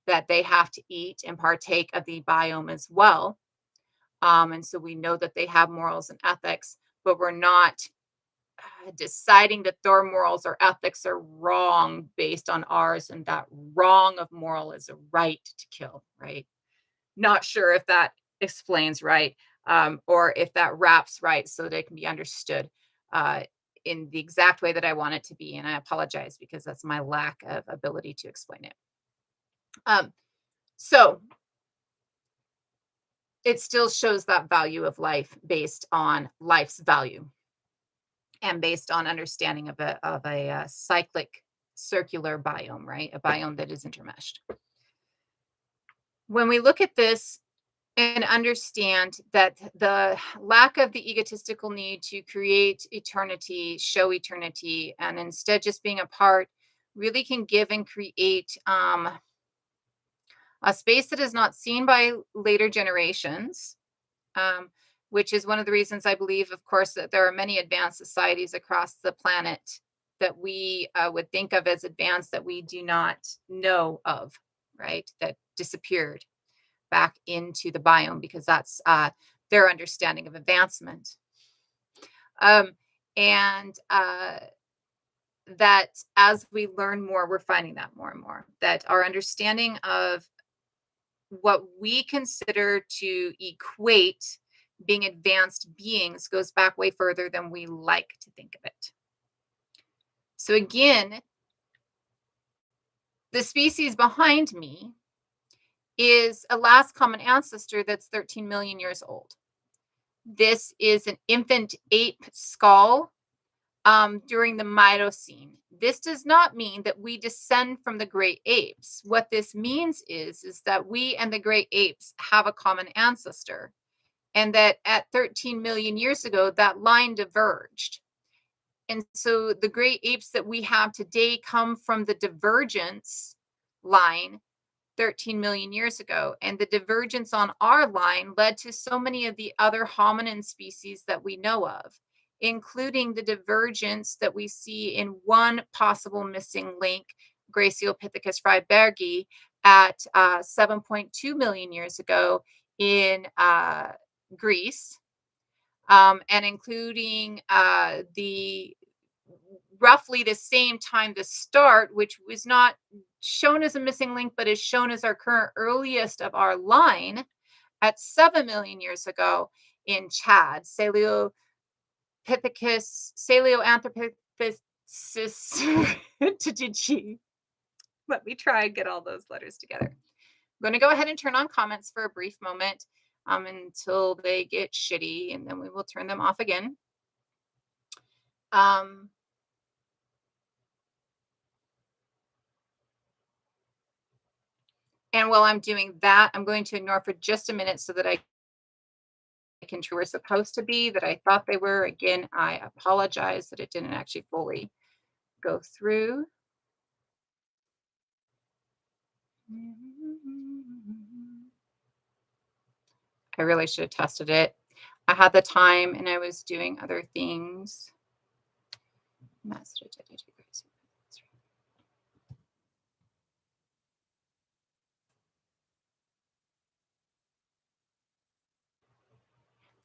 that they have to eat and partake of the biome as well. And so we know that they have morals and ethics, but we're not deciding that their morals or ethics are wrong based on ours, and that wrong of moral is a right to kill, right? Not sure if that explains right, or if that wraps right so that it can be understood uh, in the exact way that I want it to be. And I apologize because that's my lack of ability to explain it. So it still shows that value of life based on life's value and based on understanding of a cyclic circular biome, right? A biome that is intermeshed. When we look at this and understand that the lack of the egotistical need to create eternity, show eternity, and instead just being a part really can give and create a space that is not seen by later generations, um, which is one of the reasons I believe, of course, that there are many advanced societies across the planet that we would think of as advanced that we do not know of, right? That disappeared back into the biome because that's their understanding of advancement. Um, and that as we learn more, we're finding that more and more, that our understanding of what we consider to equate being advanced beings goes back way further than we like to think of it. So, again, the species behind me is a last common ancestor that's 13 million years old. This is an infant ape skull during the Miocene. This does not mean that we descend from the great apes. What this means is that we and the great apes have a common ancestor, and that at 13 million years ago, that line diverged. And so the great apes that we have today come from the divergence line 13 million years ago. And the divergence on our line led to so many of the other hominin species that we know of, including the divergence that we see in one possible missing link, Graciopithecus freybergi, at 7.2 million years ago in Greece, and including the roughly the same time to start, which was not shown as a missing link, but is shown as our current earliest of our line at 7 million years ago in Chad, Coeleopithecus Tadiji. Let me try and get all those letters together. I'm going to go ahead and turn on comments for a brief moment until they get shitty, and then we will turn them off again. And while I'm doing that, I'm going to ignore for just a minute so that I can were supposed to be, that I thought they were. Again, I apologize that it didn't actually fully go through. I really should have tested it. I had the time and I was doing other things.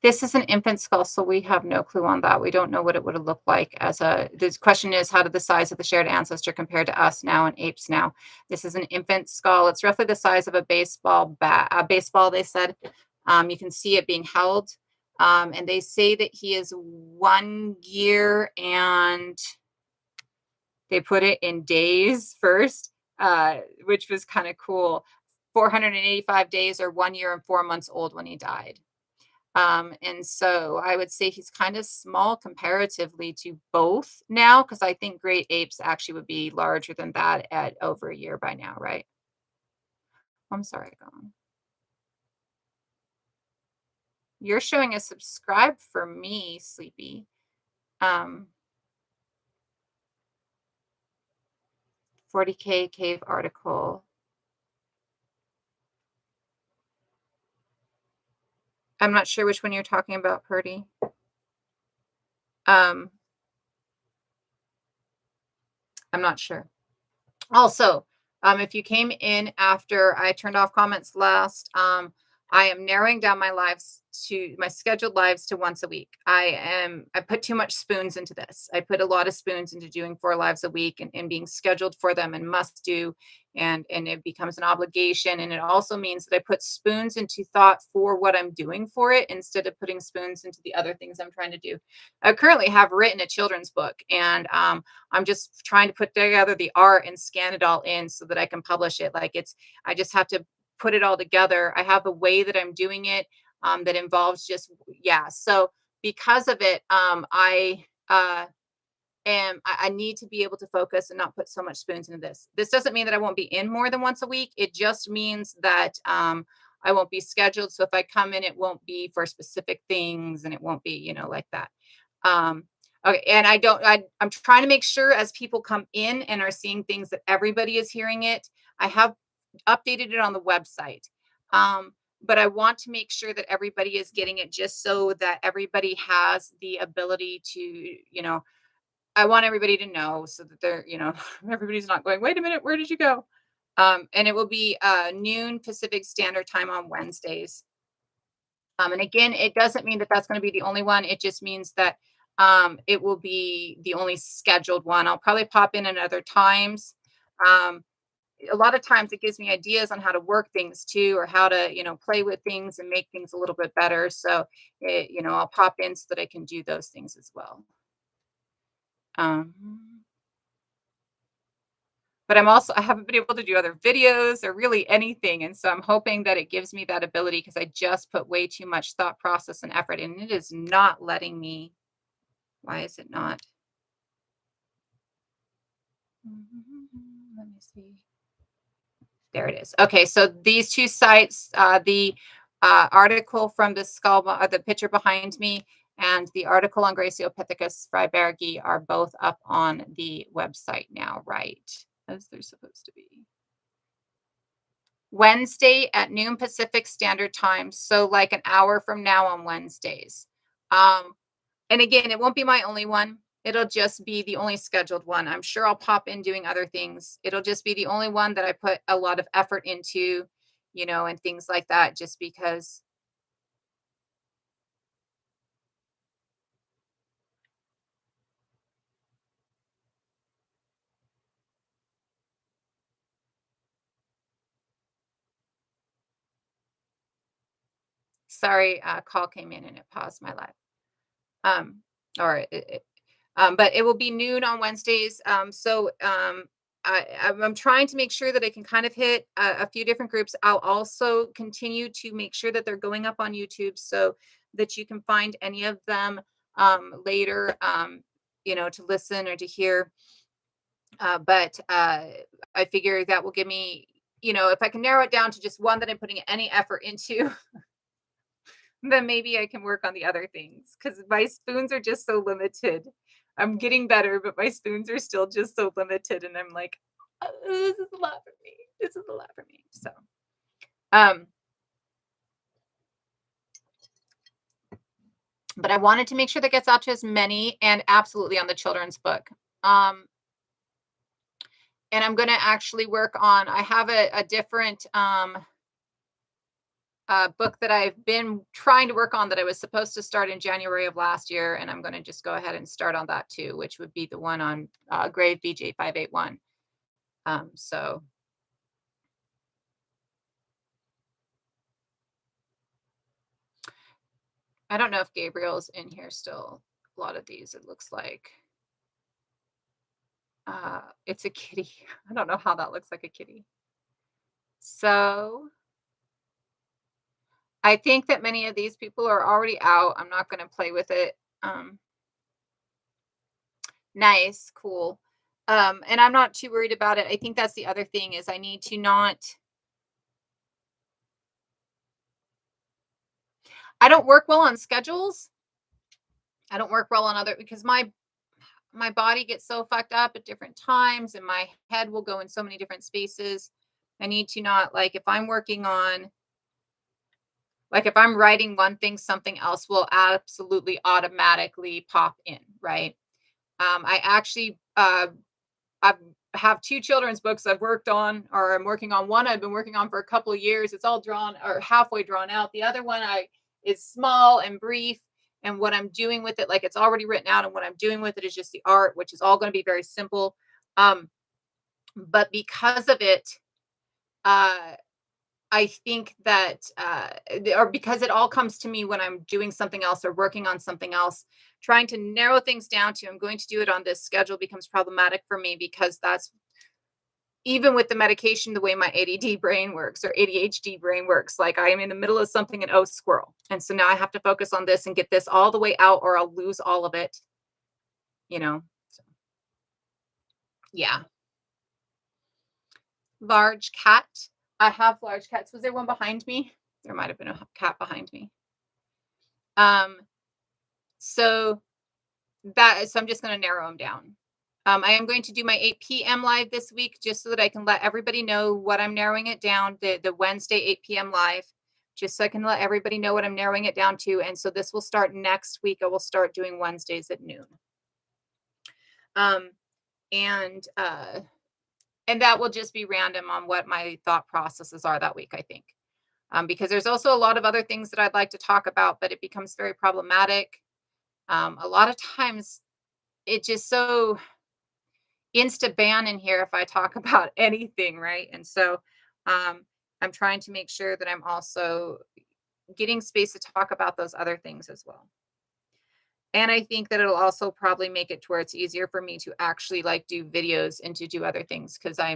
This is an infant skull, so we have no clue on that. We don't know what it would have looked like as a. The question is, how did the size of the shared ancestor compare to us now and apes now? This is an infant skull. It's roughly the size of a baseball bat. Baseball, they said. You can see it being held, and they say that he is 1 year, and they put it in days first, which was kind of cool. 485 days, or 1 year and 4 months old when he died. And so I would say he's kind of small comparatively to both now, because I think great apes actually would be larger than that at over a year by now, right? I'm sorry, Gone. You're showing a subscribe for me, Sleepy. 40K cave article. I'm not sure which one you're talking about, Purdy. Um, I'm not sure. Also, if you came in after I turned off comments last, I am narrowing down my scheduled lives to once a week. I put too much spoons into this. I put a lot of spoons into doing 4 lives a week and being scheduled for them and must do, and it becomes an obligation. And it also means that I put spoons into thought for what I'm doing for it instead of putting spoons into the other things I'm trying to do. I currently have written a children's book, and I'm just trying to put together the art and scan it all in so that I can publish it. I just have to put it all together. I have a way that I'm doing it that involves just, yeah. So because of it, I need to be able to focus and not put so much spoons into this. This doesn't mean that I won't be in more than once a week. It just means that I won't be scheduled. So if I come in, it won't be for specific things and it won't be, like that. Um, okay. And I'm trying to make sure as people come in and are seeing things that everybody is hearing it. I have updated it on the website. But I want to make sure that everybody is getting it just so that everybody has the ability to, I want everybody to know so that everybody's not going, wait a minute, where did you go? And it will be noon Pacific Standard Time on Wednesdays. And again, it doesn't mean that that's going to be the only one. It just means that it will be the only scheduled one. I'll probably pop in at other times. Um, a lot of times it gives me ideas on how to work things too, or how to, play with things and make things a little bit better. So, I'll pop in so that I can do those things as well. Um, but I haven't been able to do other videos or really anything. And so I'm hoping that it gives me that ability because I just put way too much thought process and effort and it is not letting me. Why is it not? Let me see. There it is. Okay, so these two sites, the article from the skull, the picture behind me, and the article on Graciopithecus freibergi are both up on the website now, right? As they're supposed to be. Wednesday at noon Pacific Standard Time, so like an hour from now on Wednesdays. And again, it won't be my only one. It'll just be the only scheduled one. I'm sure I'll pop in doing other things. It'll just be the only one that I put a lot of effort into, and things like that, just because. Sorry, call came in and it paused my live. Um, or but it will be noon on Wednesdays. I'm trying to make sure that I can kind of hit a few different groups. I'll also continue to make sure that they're going up on YouTube so that you can find any of them later, to listen or to hear. But I figure that will give me, if I can narrow it down to just one that I'm putting any effort into, then maybe I can work on the other things because my spoons are just so limited. I'm getting better, but my spoons are still just so limited. And I'm like, this is a lot for me. This is a lot for me. So, um, but I wanted to make sure that gets out to as many and absolutely on the children's book. And I'm going to actually work on, I have a different, book that I've been trying to work on that I was supposed to start in January of last year, and I'm going to just go ahead and start on that too, which would be the one on grave BJ 581. So I don't know if Gabriel's in here still. A lot of these, it looks like. It's a kitty. I don't know how that looks like a kitty. So I think that many of these people are already out. I'm not going to play with it. Nice, cool. And I'm not too worried about it. I think that's the other thing is I need to not. I don't work well on schedules. I don't work well on other because my my body gets so fucked up at different times and my head will go in so many different spaces. I need to not like if I'm working on like if I'm writing one thing, something else will absolutely automatically pop in, right? I actually I have two children's books I've worked on, or I'm working on one I've been working on for a couple of years. It's all drawn or halfway drawn out. The other one I is small and brief. And what I'm doing with it, like it's already written out, and what I'm doing with it is just the art, which is all going to be very simple. Um, but because of it, uh, I think that, or because it all comes to me when I'm doing something else or working on something else, trying to narrow things down to I'm going to do it on this schedule becomes problematic for me because that's even with the medication, the way my ADD brain works or ADHD brain works. Like I am in the middle of something and oh, squirrel. And so now I have to focus on this and get this all the way out or I'll lose all of it, you know? So, yeah. Large cat. I have large cats. Was there one behind me? There might have been a cat behind me. Um, so so I'm just going to narrow them down. I am going to do my 8 p.m. live this week just so that I can let everybody know what I'm narrowing it down. The Wednesday 8 p.m. live, just so I can let everybody know what I'm narrowing it down to. And so this will start next week. I will start doing Wednesdays at noon. Um, and and that will just be random on what my thought processes are that week, I think. Because there's also a lot of other things that I'd like to talk about, but it becomes very problematic. A lot of times it just so insta ban in here if I talk about anything, right? And so um, I'm trying to make sure that I'm also getting space to talk about those other things as well. And I think that it'll also probably make it to where it's easier for me to actually like do videos and to do other things because I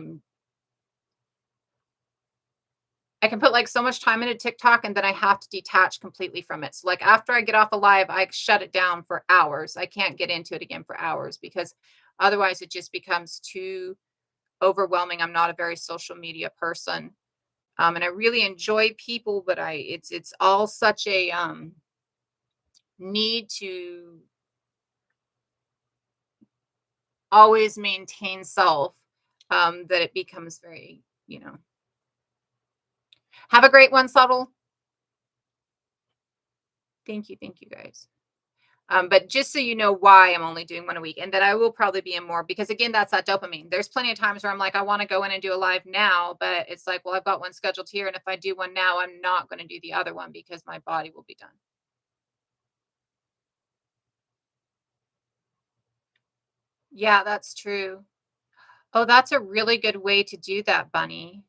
can put like so much time into TikTok and then I have to detach completely from it. So like after I get off a live, I shut it down for hours. I can't get into it again for hours because otherwise it just becomes too overwhelming. I'm not a very social media person. And I really enjoy people, but it's all such a need to always maintain self that it becomes very, have a great one, Subtle. Thank you guys. But just so you know why I'm only doing one a week and that I will probably be in more because again, that's that dopamine. There's plenty of times where I'm like, I want to go in and do a live now, but it's like, well, I've got one scheduled here. And if I do one now, I'm not going to do the other one because my body will be done. Yeah, that's true. Oh, that's a really good way to do that, Bunny.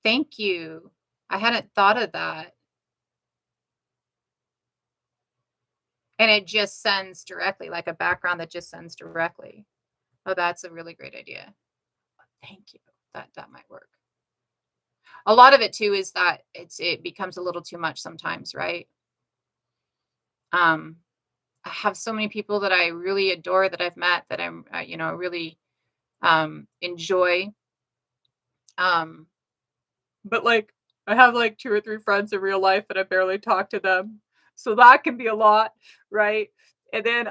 Thank you. I hadn't thought of that. And it just sends directly, like a background that just sends directly. Oh, that's a really great idea. Thank you. That might work. A lot of it too is that it becomes a little too much sometimes, right? Um, I have so many people that I really adore that I've met that I'm, really enjoy. Um, but like I have like two or three friends in real life and I barely talk to them. So that can be a lot, right? And then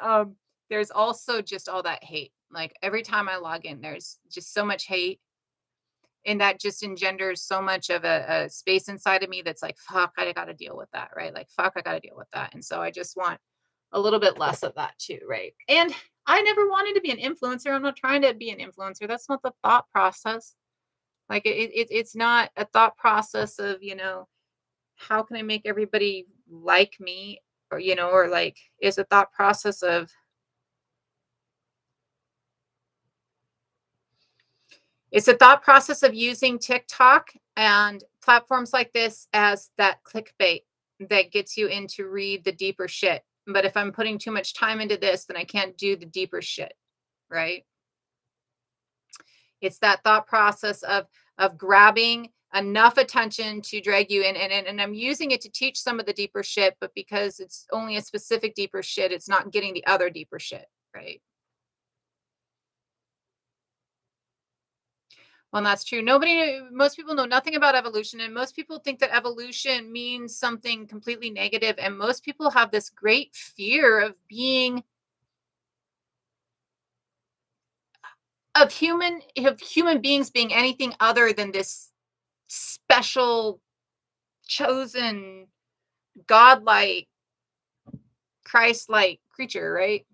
there's also just all that hate. Like every time I log in, there's just so much hate. And that just engenders so much of a space inside of me that's like, fuck, I gotta deal with that, right? Like, fuck, I gotta deal with that. And so I just want a little bit less of that too, right? And I never wanted to be an influencer. I'm not trying to be an influencer. That's not the thought process. Like it's not a thought process of, how can I make everybody like me or, or like it's a thought process of using TikTok and platforms like this as that clickbait that gets you in to read the deeper shit. But if I'm putting too much time into this, then I can't do the deeper shit, right? It's that thought process of grabbing enough attention to drag you in and I'm using it to teach some of the deeper shit, but because it's only a specific deeper shit, it's not getting the other deeper shit, right? Well, that's true. Most people know nothing about evolution, and most people think that evolution means something completely negative. And most people have this great fear of being of human beings being anything other than this special, chosen, godlike, Christ-like creature, right?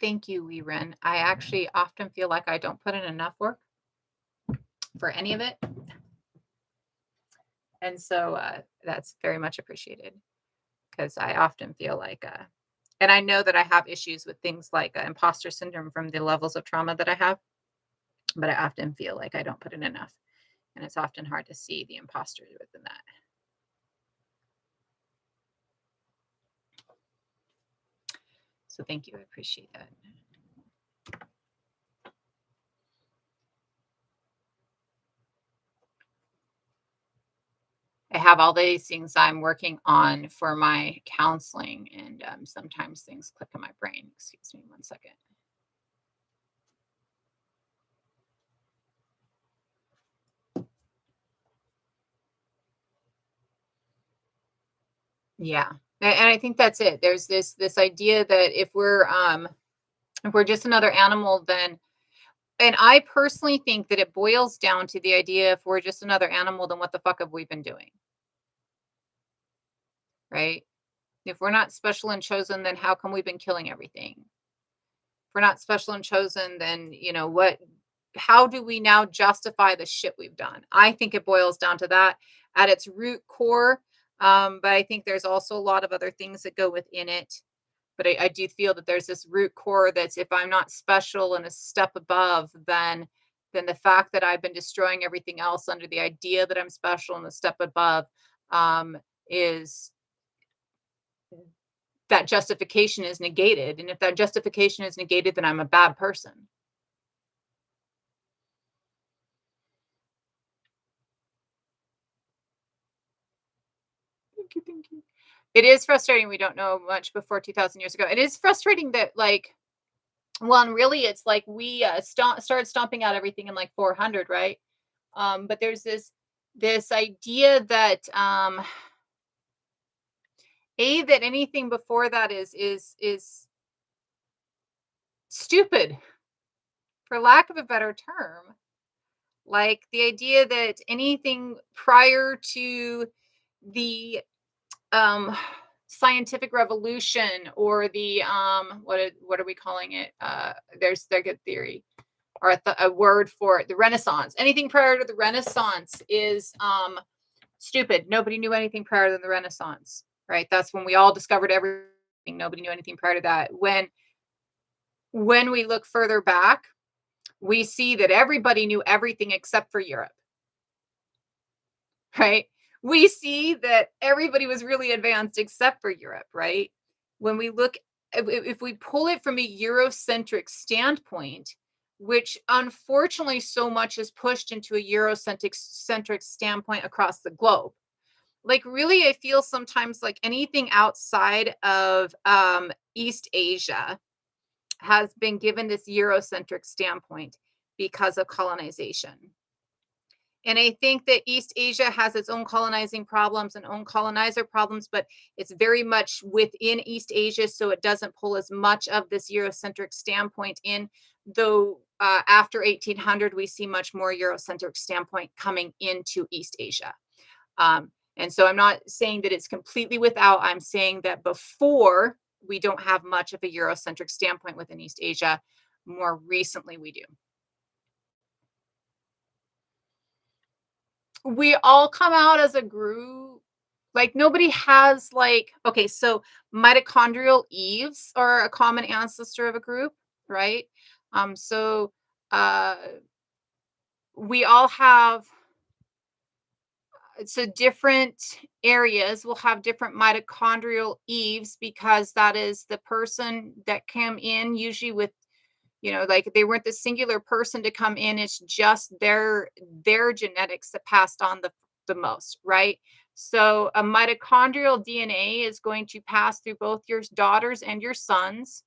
Thank you, Ren. I actually often feel like I don't put in enough work for any of it, and so that's very much appreciated because I often feel like, and I know that I have issues with things like imposter syndrome from the levels of trauma that I have, but I often feel like I don't put in enough, and it's often hard to see the imposter within that. So thank you, I appreciate that. I have all these things I'm working on for my counseling, and sometimes things click in my brain. Excuse me one second. Yeah, and I think that's it. There's this idea that if we're just another animal, then, and I personally think that it boils down to the idea, if we're just another animal, then what the fuck have we been doing, right? If we're not special and chosen, then how come we've been killing everything? If we're not special and chosen, then what? How do we now justify the shit we've done? I think it boils down to that at its root core. But I think there's also a lot of other things that go within it. But I do feel that there's this root core that's, if I'm not special and a step above, then the fact that I've been destroying everything else under the idea that I'm special and a step above, um, is that justification is negated. And if that justification is negated, then I'm a bad person. Thank you, thank you. It is frustrating we don't know much before 2,000 years ago. It is frustrating that, like, well, and really, it's like we started stomping out everything in like 400, right? But there's this idea that that anything before that is stupid, for lack of a better term. Like the idea that anything prior to the um scientific revolution, or the what are we calling it, there's good theory, or a word for it, the Renaissance. Anything prior to the Renaissance is stupid. Nobody knew anything prior to the Renaissance, right? That's when we all discovered everything. Nobody knew anything prior to that. When we look further back, we see that everybody knew everything except for Europe, right? We see that everybody was really advanced except for Europe, right? When we look, if we pull it from a Eurocentric standpoint, which unfortunately so much is pushed into a Eurocentric standpoint across the globe. Like, really, I feel sometimes like anything outside of East Asia has been given this Eurocentric standpoint because of colonization. And I think that East Asia has its own colonizing problems and own colonizer problems, but it's very much within East Asia, so it doesn't pull as much of this Eurocentric standpoint in. Though after 1800, we see much more Eurocentric standpoint coming into East Asia. And so I'm not saying that it's completely without. I'm saying that before, we don't have much of a Eurocentric standpoint within East Asia. More recently, we do. We all come out as a group. Like, nobody has, like, okay, so mitochondrial Eves are a common ancestor of a group, right? So uh we all have, so different areas will have different mitochondrial Eves, because that is the person that came in, usually with, like, they weren't the singular person to come in. It's just their genetics that passed on the most, right? So a mitochondrial DNA is going to pass through both your daughters and your sons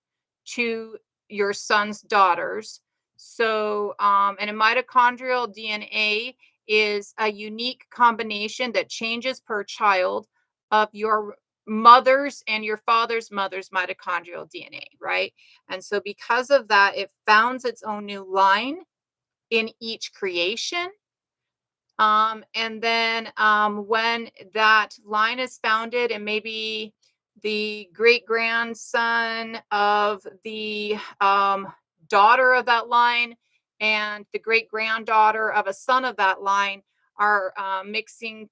to your sons' daughters. So and a mitochondrial DNA is a unique combination that changes per child of your mother's and your father's mother's mitochondrial DNA, right? And so because of that, it founds its own new line in each creation. And then when that line is founded, and maybe the great grandson of the daughter of that line and the great granddaughter of a son of that line are mixing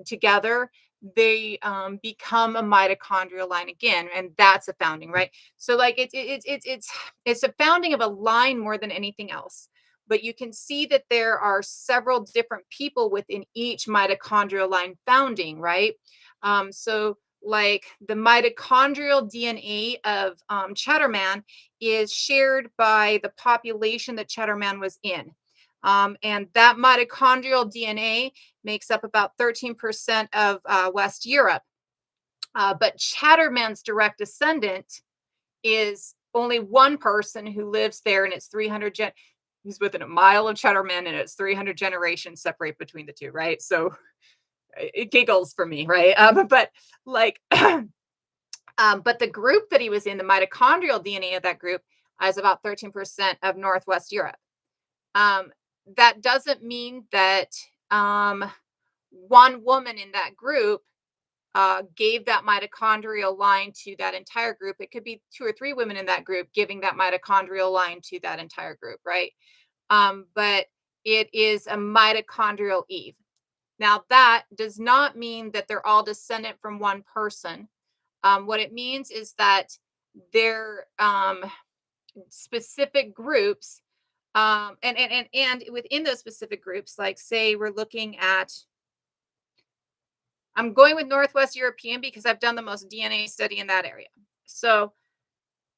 together, they become a mitochondrial line again, and that's a founding, right? So like it's a founding of a line more than anything else, but you can see that there are several different people within each mitochondrial line founding, right? So, like the mitochondrial DNA of Chatterman is shared by the population that Chatterman was in. And that mitochondrial DNA makes up about 13% of West Europe. But Chatterman's direct descendant is only one person who lives there, and it's 300 he's within a mile of Chatterman, and it's 300 generations separate between the two, right? So it giggles for me, right? But like, but the group that he was in, the mitochondrial DNA of that group, is about 13% of Northwest Europe. Um, that doesn't mean that one woman in that group gave that mitochondrial line to that entire group. It could be two or three women in that group giving that mitochondrial line to that entire group, right? But it is a mitochondrial Eve. Now, that does not mean that they're all descendant from one person. What it means is that they're specific groups, and within those specific groups, like say we're looking at, I'm going with Northwest European because I've done the most DNA study in that area. So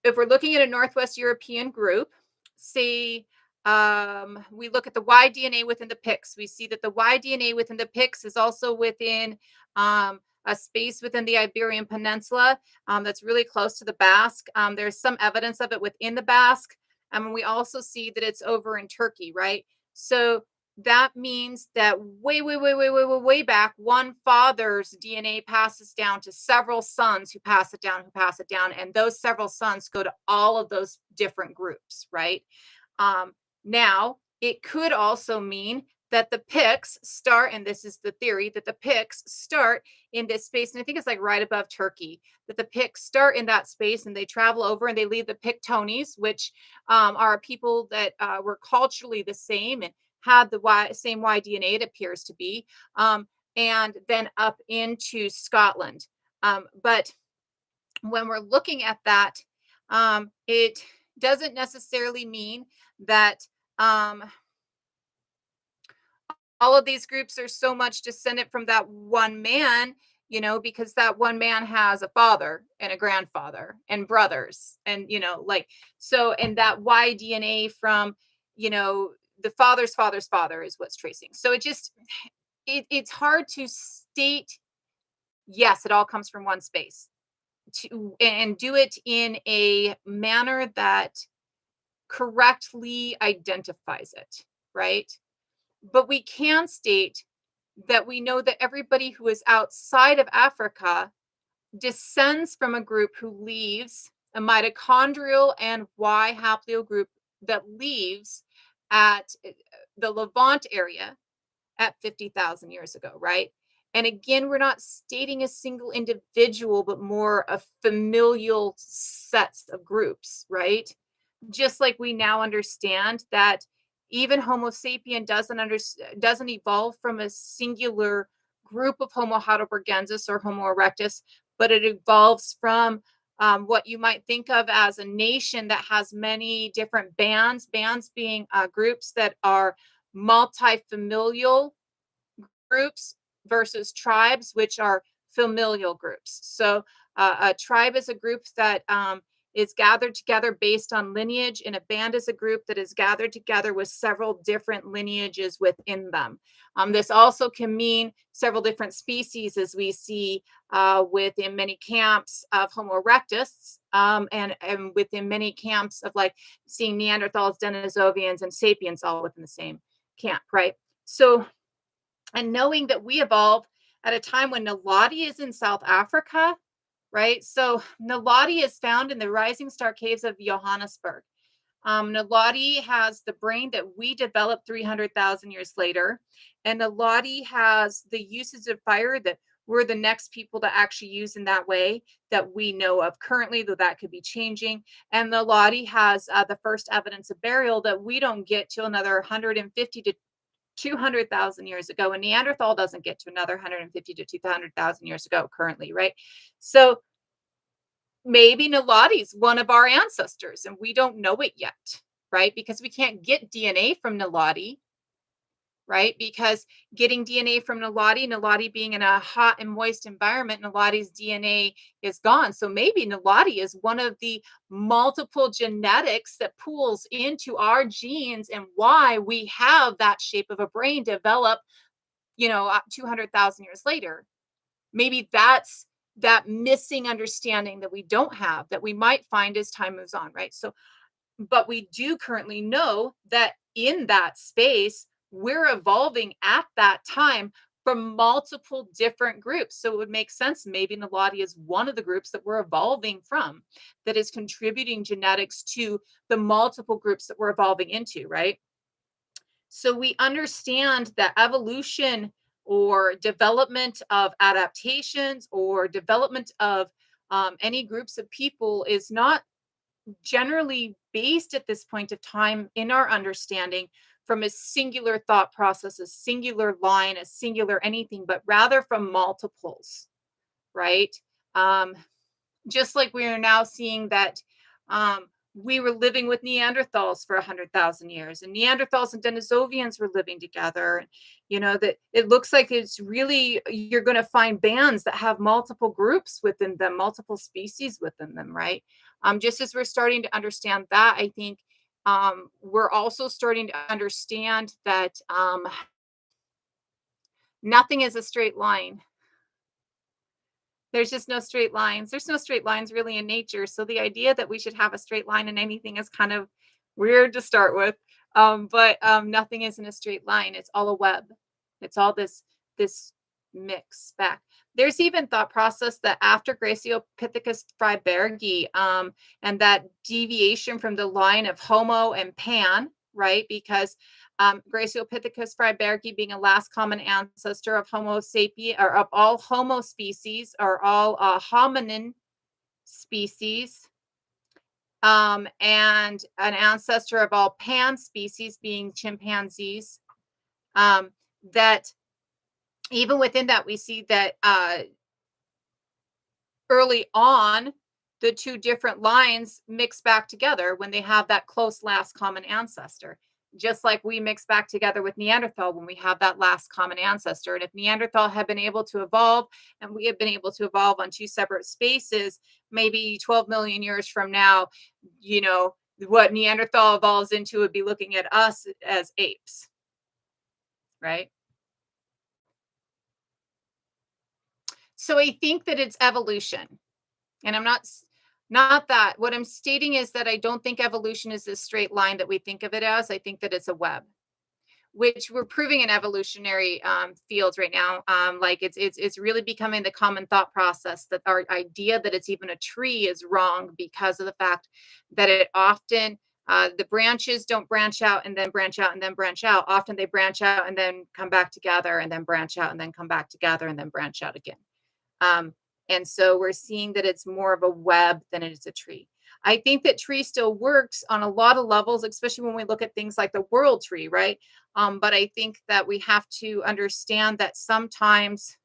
if we're looking at a Northwest European group, say we look at the Y DNA within the PICs, we see that the Y DNA within the PICs is also within a space within the Iberian Peninsula that's really close to the Basque. There's some evidence of it within the Basque. And we also see that it's over in Turkey, right? So that means that way back, one father's DNA passes down to several sons who pass it down, and those several sons go to all of those different groups, right? Now, it could also mean that the PICs start, and this is the theory, that the PICs start in this space, and I think it's like right above Turkey, that the PICs start in that space and they travel over and they leave the Pictones, which are people that were culturally the same and had the same Y DNA, it appears to be, and then up into Scotland. But when we're looking at that, it doesn't necessarily mean that all of these groups are so much descendant from that one man, because that one man has a father and a grandfather and brothers, and like, so, and that Y DNA from, the father's father is what's tracing. So it's hard to state, yes, it all comes from one space, and do it in a manner that correctly identifies it, right? But we can state that we know that everybody who is outside of Africa descends from a group who leaves a mitochondrial and Y haplogroup that leaves at the Levant area at 50,000 years ago, right? And again, we're not stating a single individual, but more a familial sets of groups, right? Just like we now understand that even Homo sapien doesn't evolve from a singular group of Homo heidelbergensis or Homo erectus, but it evolves from what you might think of as a nation that has many different bands, being groups that are multifamilial groups versus tribes, which are familial groups. So a tribe is a group that is gathered together based on lineage, and a band is a group that is gathered together with several different lineages within them. This also can mean several different species, as we see within many camps of Homo erectus, and within many camps of like seeing Neanderthals, Denisovians, and Sapiens all within the same camp, right? So, and knowing that we evolve at a time when Naledi is in South Africa, right? So Naledi is found in the Rising Star Caves of Johannesburg. Naledi has the brain that we developed 300,000 years later. And Naledi has the uses of fire that we're the next people to actually use in that way that we know of currently, though that could be changing. And Naledi has the first evidence of burial that we don't get till another 150 to 200,000 years ago. And Neanderthal doesn't get to another 150 to 200,000 years ago currently, right? So maybe Naledi's one of our ancestors and we don't know it yet, right? Because we can't get DNA from Naledi, right? Because getting DNA from Naledi being in a hot and moist environment, Naledi's DNA is gone. So maybe Naledi is one of the multiple genetics that pools into our genes and why we have that shape of a brain develop, 200,000 years later. Maybe that's that missing understanding that we don't have that we might find as time moves on, right? So, but we do currently know that in that space, we're evolving at that time from multiple different groups. So it would make sense. Maybe Naledi is one of the groups that we're evolving from that is contributing genetics to the multiple groups that we're evolving into, right? So we understand that evolution or development of adaptations or development of any groups of people is not generally based at this point of time in our understanding from a singular thought process, a singular line, a singular anything, but rather from multiples, right? Um, just like we are now seeing that we were living with Neanderthals for 100,000 years, and Neanderthals and Denisovians were living together. That it looks like it's really, you're going to find bands that have multiple groups within them, multiple species within them, right? Just as we're starting to understand that, I think we're also starting to understand that nothing is a straight line. There's just no straight lines. There's no straight lines really in nature. So the idea that we should have a straight line in anything is kind of weird to start with. But nothing is in a straight line. It's all a web. It's all this mix back. There's even thought process that after Graciopithecus freibergi, and that deviation from the line of Homo and Pan, right? Because Graciopithecus freibergi being a last common ancestor of Homo sapien, or of all Homo species, or all hominin species, and an ancestor of all Pan species being chimpanzees. That even within that, we see that early on, the two different lines mix back together when they have that close last common ancestor. Just like we mix back together with Neanderthal when we have that last common ancestor. And if Neanderthal had been able to evolve and we have been able to evolve on two separate spaces, maybe 12 million years from now, what Neanderthal evolves into would be looking at us as apes, right? So I think that it's evolution. And I'm not that. What I'm stating is that I don't think evolution is this straight line that we think of it as. I think that it's a web, which we're proving in evolutionary fields right now. Like it's really becoming the common thought process that our idea that it's even a tree is wrong because of the fact that it often the branches don't branch out and then branch out and then branch out. Often they branch out and then come back together and then branch out and then come back together and then branch out again. Um, and so we're seeing that it's more of a web than it is a tree. I think that tree still works on a lot of levels, especially when we look at things like the world tree, right? But I think that we have to understand that sometimes,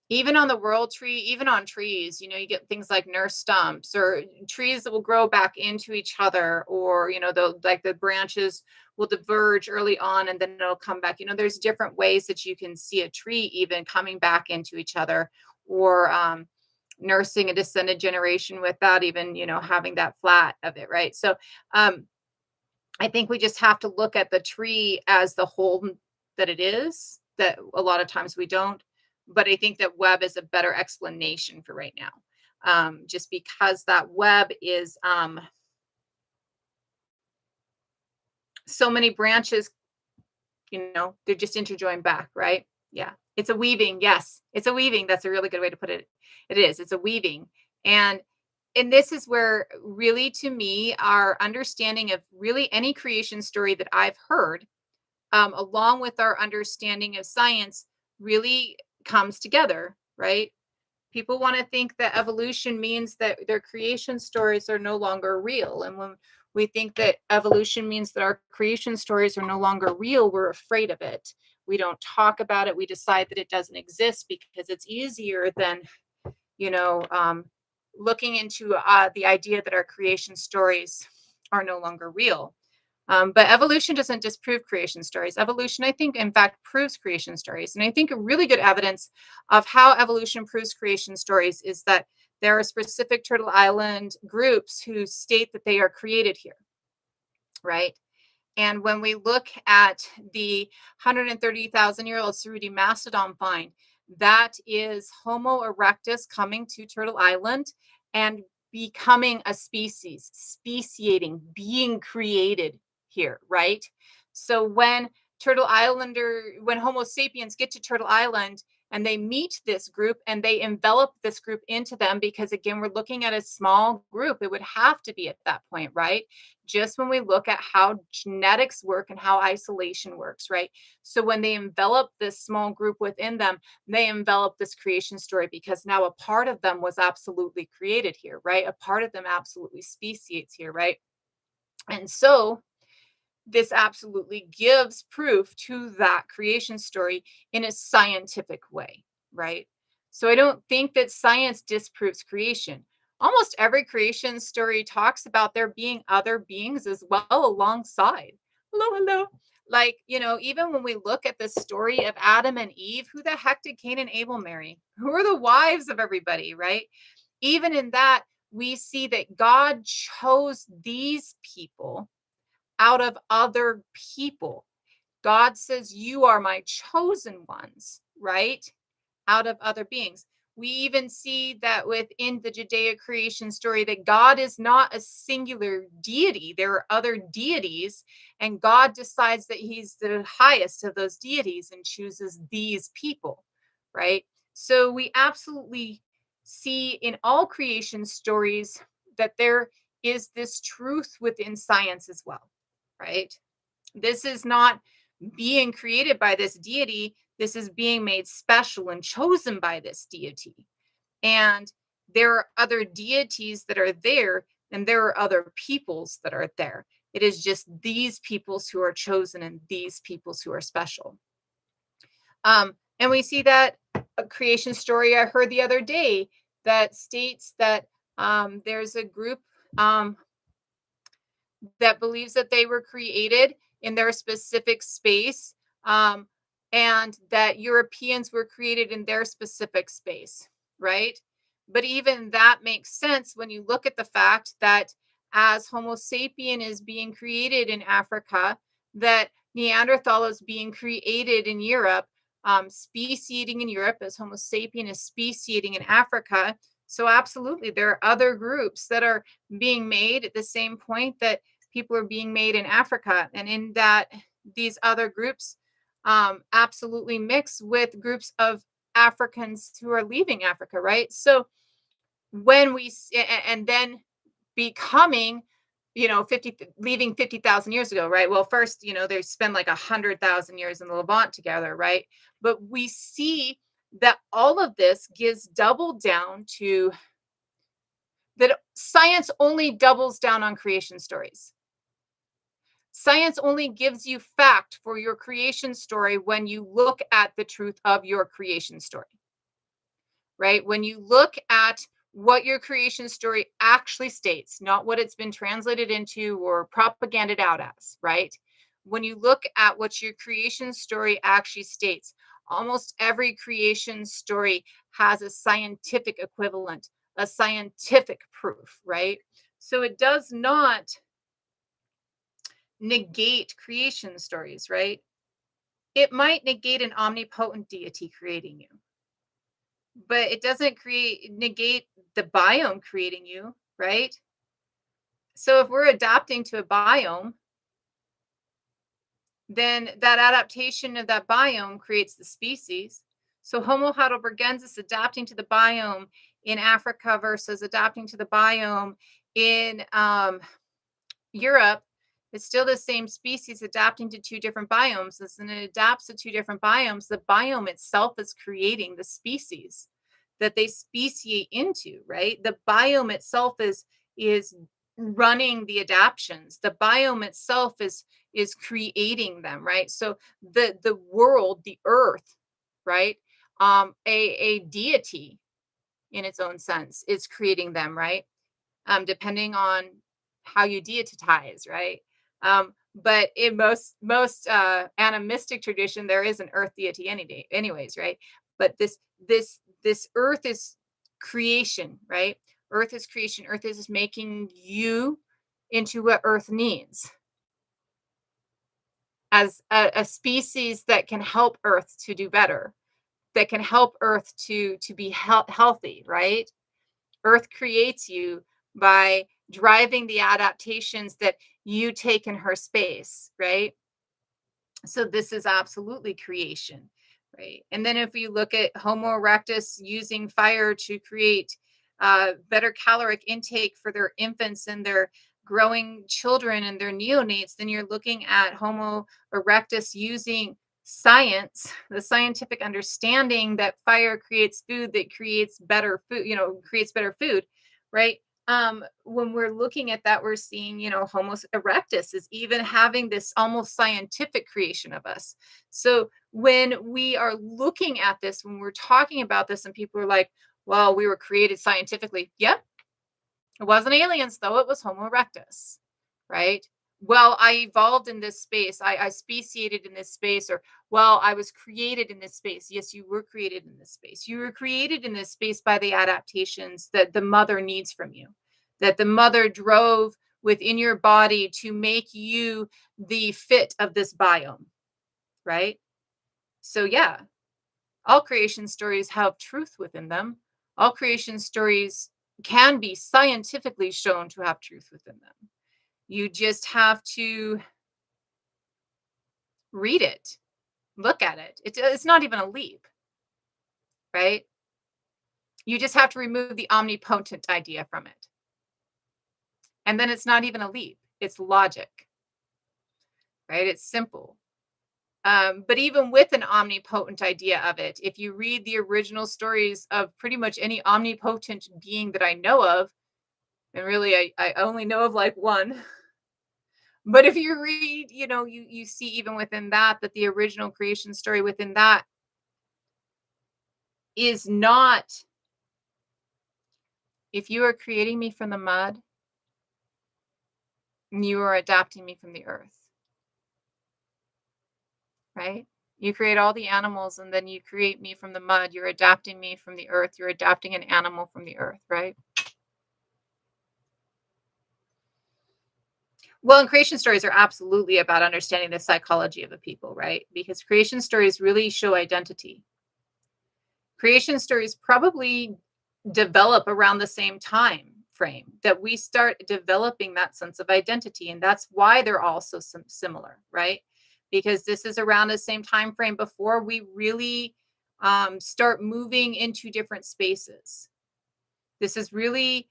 even on the world tree, even on trees, you get things like nurse stumps or trees that will grow back into each other, or the branches will diverge early on and then it'll come back. There's different ways that you can see a tree even coming back into each other, or nursing a descended generation without even having that flat of it, right? So I think we just have to look at the tree as the whole that it is, that a lot of times we don't. But I think that web is a better explanation for right now. Just because that web is so many branches they're just interjoined back, right? Yeah. It's a weaving. Yes. It's a weaving. That's a really good way to put it. It is. It's a weaving. And and this is where really to me our understanding of really any creation story that I've heard, along with our understanding of science, really comes together, right? People want to think that evolution means that their creation stories are no longer real. And when we think that evolution means that our creation stories are no longer real, we're afraid of it. We don't talk about it. We decide that it doesn't exist because it's easier than, you know, um, looking into the idea that our creation stories are no longer real. But evolution doesn't disprove creation stories. Evolution, I think, in fact, proves creation stories. And I think a really good evidence of how evolution proves creation stories is that there are specific Turtle Island groups who state that they are created here, right? And when we look at the 130,000-year-old Cerruti mastodon find, that is Homo erectus coming to Turtle Island and becoming a species, speciating, being created here, right? So when Homo sapiens get to Turtle Island and they meet this group and they envelop this group into them, because again, we're looking at a small group, it would have to be at that point, right? Just when we look at how genetics work and how isolation works, right? So when they envelop this small group within them, they envelop this creation story because now a part of them was absolutely created here, right? A part of them absolutely speciates here, right? And so this absolutely gives proof to that creation story in a scientific way, right? So I don't think that science disproves creation. Almost every creation story talks about there being other beings as well alongside. Hello, hello. Like, even when we look at the story of Adam and Eve, who the heck did Cain and Abel marry? Who are the wives of everybody, right? Even in that, we see that God chose these people out of other people. God says, "You are my chosen ones," right? Out of other beings. We even see that within the Judaic creation story that God is not a singular deity. There are other deities, and God decides that he's the highest of those deities and chooses these people, right? So we absolutely see in all creation stories that there is this truth within science as well, right? This is not being created by this deity. This is being made special and chosen by this deity. And there are other deities that are there, and there are other peoples that are there. It is just these peoples who are chosen and these peoples who are special. And we see that a creation story I heard the other day that states that there's a group um, that believes that they were created in their specific space, um, and that Europeans were created in their specific space, right? But even that makes sense when you look at the fact that as Homo sapien is being created in Africa, that Neanderthal is being created in Europe, speciating in Europe as Homo sapien is speciating in Africa. So absolutely, there are other groups that are being made at the same point that people are being made in Africa, and in that these other groups absolutely mix with groups of Africans who are leaving Africa, right? So when we and then becoming 50 leaving 50,000 years ago, right? Well, first, they spend like 100,000 years in the Levant together, right? But we see that all of this gives double down to that science only doubles down on creation stories. Science only gives you fact for your creation story when you look at the truth of your creation story, right? When you look at what your creation story actually states, not what it's been translated into or propaganded out as, right? When you look at what your creation story actually states, almost every creation story has a scientific equivalent, a scientific proof, right? So it does not negate creation stories, right? It might negate an omnipotent deity creating you, but it doesn't negate the biome creating you, right? So if we're adapting to a biome, then that adaptation of that biome creates the species. So Homo heidelbergensis adapting to the biome in Africa versus adapting to the biome in Europe is still the same species adapting to two different biomes. And it adapts to two different biomes. The biome itself is creating the species that they speciate into, right? The biome itself is running the adaptions. The biome itself is creating them, right? So the world, the earth, right? A deity in its own sense is creating them, right? Depending on how you deitize, right? But in most animistic tradition, there is an earth deity any day, anyways, right? But this earth is creation, right? Earth is creation. Earth is making you into what Earth needs as a species that can help Earth to do better, that can help Earth to be healthy, right? Earth creates you by driving the adaptations that you take in her space, right? So this is absolutely creation, right? And then if you look at Homo erectus using fire to create better caloric intake for their infants and their growing children and their neonates, then you're looking at Homo erectus using science, the scientific understanding that fire creates food that creates better food, creates better food, right? When we're looking at that, we're seeing, Homo erectus is even having this almost scientific creation of us. So when we are looking at this, when we're talking about this, and people are like, well, we were created scientifically. Yep. It wasn't aliens, though. It was Homo erectus, right? Well, I evolved in this space. I speciated in this space, or well, I was created in this space. Yes, you were created in this space. You were created in this space by the adaptations that the mother needs from you, that the mother drove within your body to make you the fit of this biome, right? So, yeah, all creation stories have truth within them. All creation stories can be scientifically shown to have truth within them. You just have to read it, look at it. It's not even a leap, right? You just have to remove the omnipotent idea from it. And then it's not even a leap, it's logic, right? It's simple. But even with an omnipotent idea of it, if you read the original stories of pretty much any omnipotent being that I know of, and really I only know of like one. But if you read, you see even within that the original creation story within that is not, if you are creating me from the mud, you are adapting me from the earth, right? You create all the animals and then you create me from the mud. You're adapting me from the earth. You're adapting an animal from the earth, right? Well, and creation stories are absolutely about understanding the psychology of a people, right? Because creation stories really show identity. Creation stories probably develop around the same time frame that we start developing that sense of identity, and that's why they're all so similar, right? Because this is around the same time frame before we really start moving into different spaces. This is really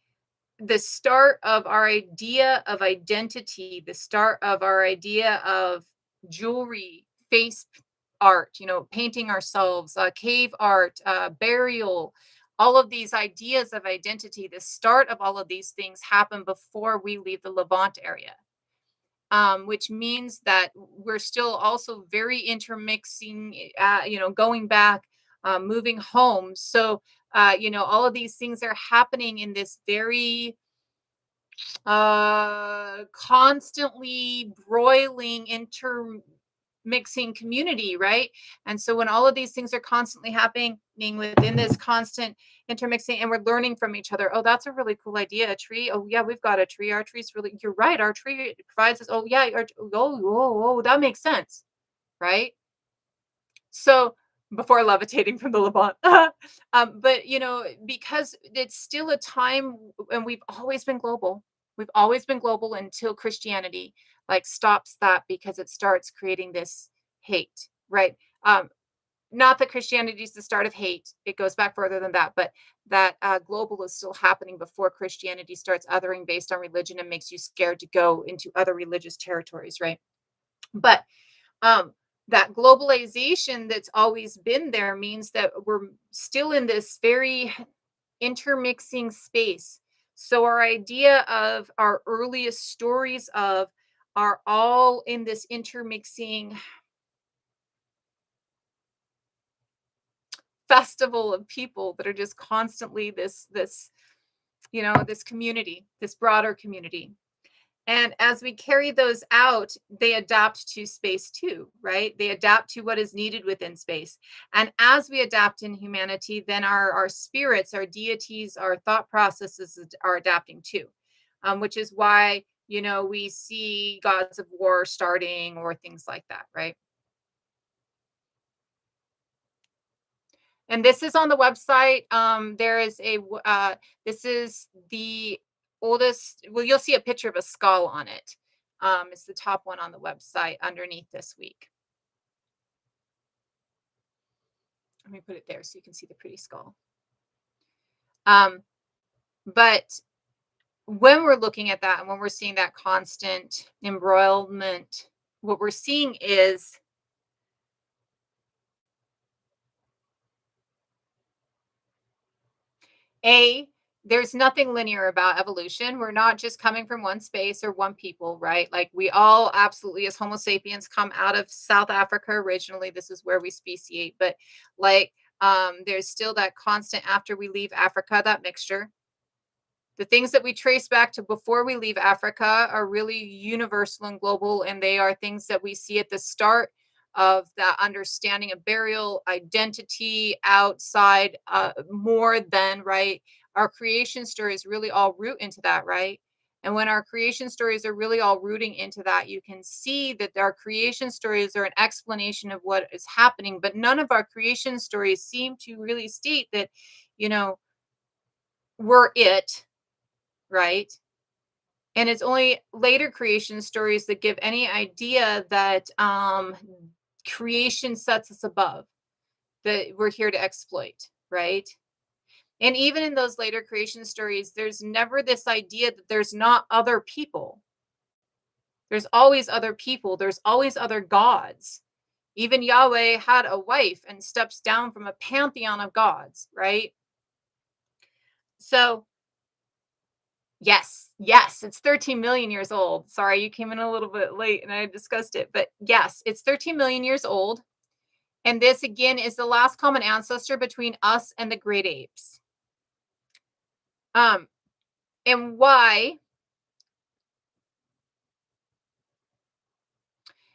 the start of our idea of identity, the start of our idea of jewelry, face art, painting ourselves, cave art, burial, all of these ideas of identity. The start of all of these things happen before we leave the Levant area, which means that we're still also very intermixing, going back, moving home. So, all of these things are happening in this very constantly broiling intermixing community, right? And so when all of these things are constantly happening within this constant intermixing, and we're learning from each other, oh, that's a really cool idea, a tree, oh yeah, we've got a tree, our tree's really, you're right, our tree provides us, oh yeah, oh, that makes sense, right? So before levitating from the Levant, but because it's still a time, and we've always been global. We've always been global until Christianity. like stops that because it starts creating this hate, right? Um, Not that Christianity is the start of hate. It goes back further than that, but that global is still happening before Christianity starts othering based on religion and makes you scared to go into other religious territories, right? But um, that globalization that's always been there means that we're still in this very intermixing space. So our idea of our earliest stories of are all in this intermixing festival of people that are just constantly this community, this broader community. And as we carry those out, they adapt to space too, right? They adapt to what is needed within space. And as we adapt in humanity, then our spirits, our deities, our thought processes are adapting too, which is why, we see gods of war starting or things like that, right? And this is on the website. There is this is the oldest, well, you'll see a picture of a skull on it. It's the top one on the website underneath this week. Let me put it there so you can see the pretty skull. Um, but when we're looking at that and when we're seeing that constant embroilment, what we're seeing is A, there's nothing linear about evolution. We're not just coming from one space or one people, right? Like we all absolutely, as Homo sapiens, come out of South Africa originally. This is where we speciate, but like there's still that constant after we leave Africa, that mixture. The things that we trace back to before we leave Africa are really universal and global, and they are things that we see at the start of that understanding of burial identity outside more than right. Our creation stories really all root into that, right? And when our creation stories are really all rooting into that, you can see that our creation stories are an explanation of what is happening, but none of our creation stories seem to really state that, you know, we're it, right? And it's only later creation stories that give any idea that creation sets us above, that we're here to exploit, right? And even in those later creation stories, there's never this idea that there's not other people. There's always other people, there's always other gods. Even Yahweh had a wife and steps down from a pantheon of gods, right? So yes, yes, it's 13 million years old. Sorry, you came in a little bit late and I discussed it, but yes, it's 13 million years old. And this again is the last common ancestor between us and the great apes. Um, and why?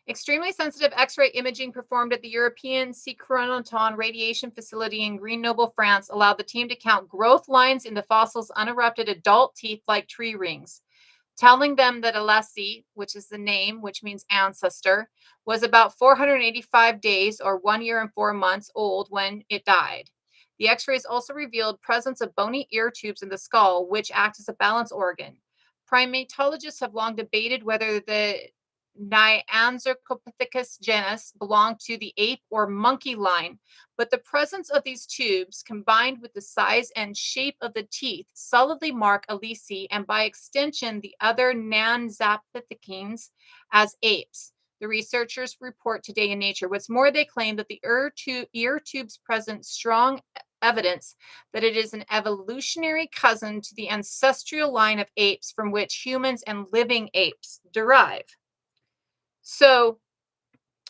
Extremely sensitive X-ray imaging performed at the European Cyclotron radiation facility in Grenoble, France, allowed the team to count growth lines in the fossil's unerupted adult teeth like tree rings, telling them that Alessi, which is the name, which means ancestor, was about 485 days or 1 year and 4 months old when it died. The x-rays also revealed presence of bony ear tubes in the skull, which act as a balance organ. Primatologists have long debated whether the Neanderthropithecus genus belonged to the ape or monkey line, but the presence of these tubes, combined with the size and shape of the teeth, solidly mark Alesi and by extension the other Neanderthals as apes. The researchers report today in Nature. What's more, they claim that the ear tubes present strong evidence that it is an evolutionary cousin to the ancestral line of apes from which humans and living apes derive. So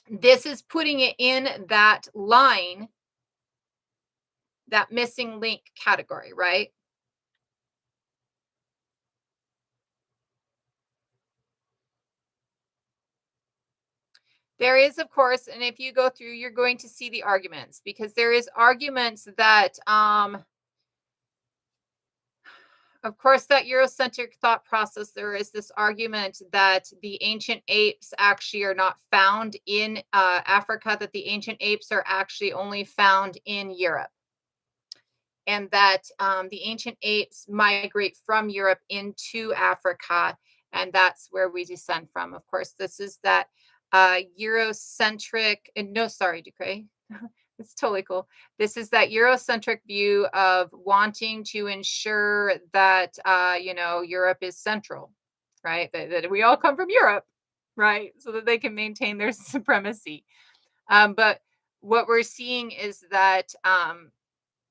this is putting it in that line, that missing link category, right? There is, of course, and if you go through, you're going to see the arguments because there is arguments that, of course, that Eurocentric thought process, there is this argument that the ancient apes actually are not found in Africa, that the ancient apes are actually only found in Europe. And that the ancient apes migrate from Europe into Africa, and that's where we descend from. Of course, this is that Eurocentric, and no, sorry, Ducray. It's totally cool. This is that Eurocentric view of wanting to ensure that Europe is central, right? That we all come from Europe, right? So that they can maintain their supremacy. But what we're seeing is that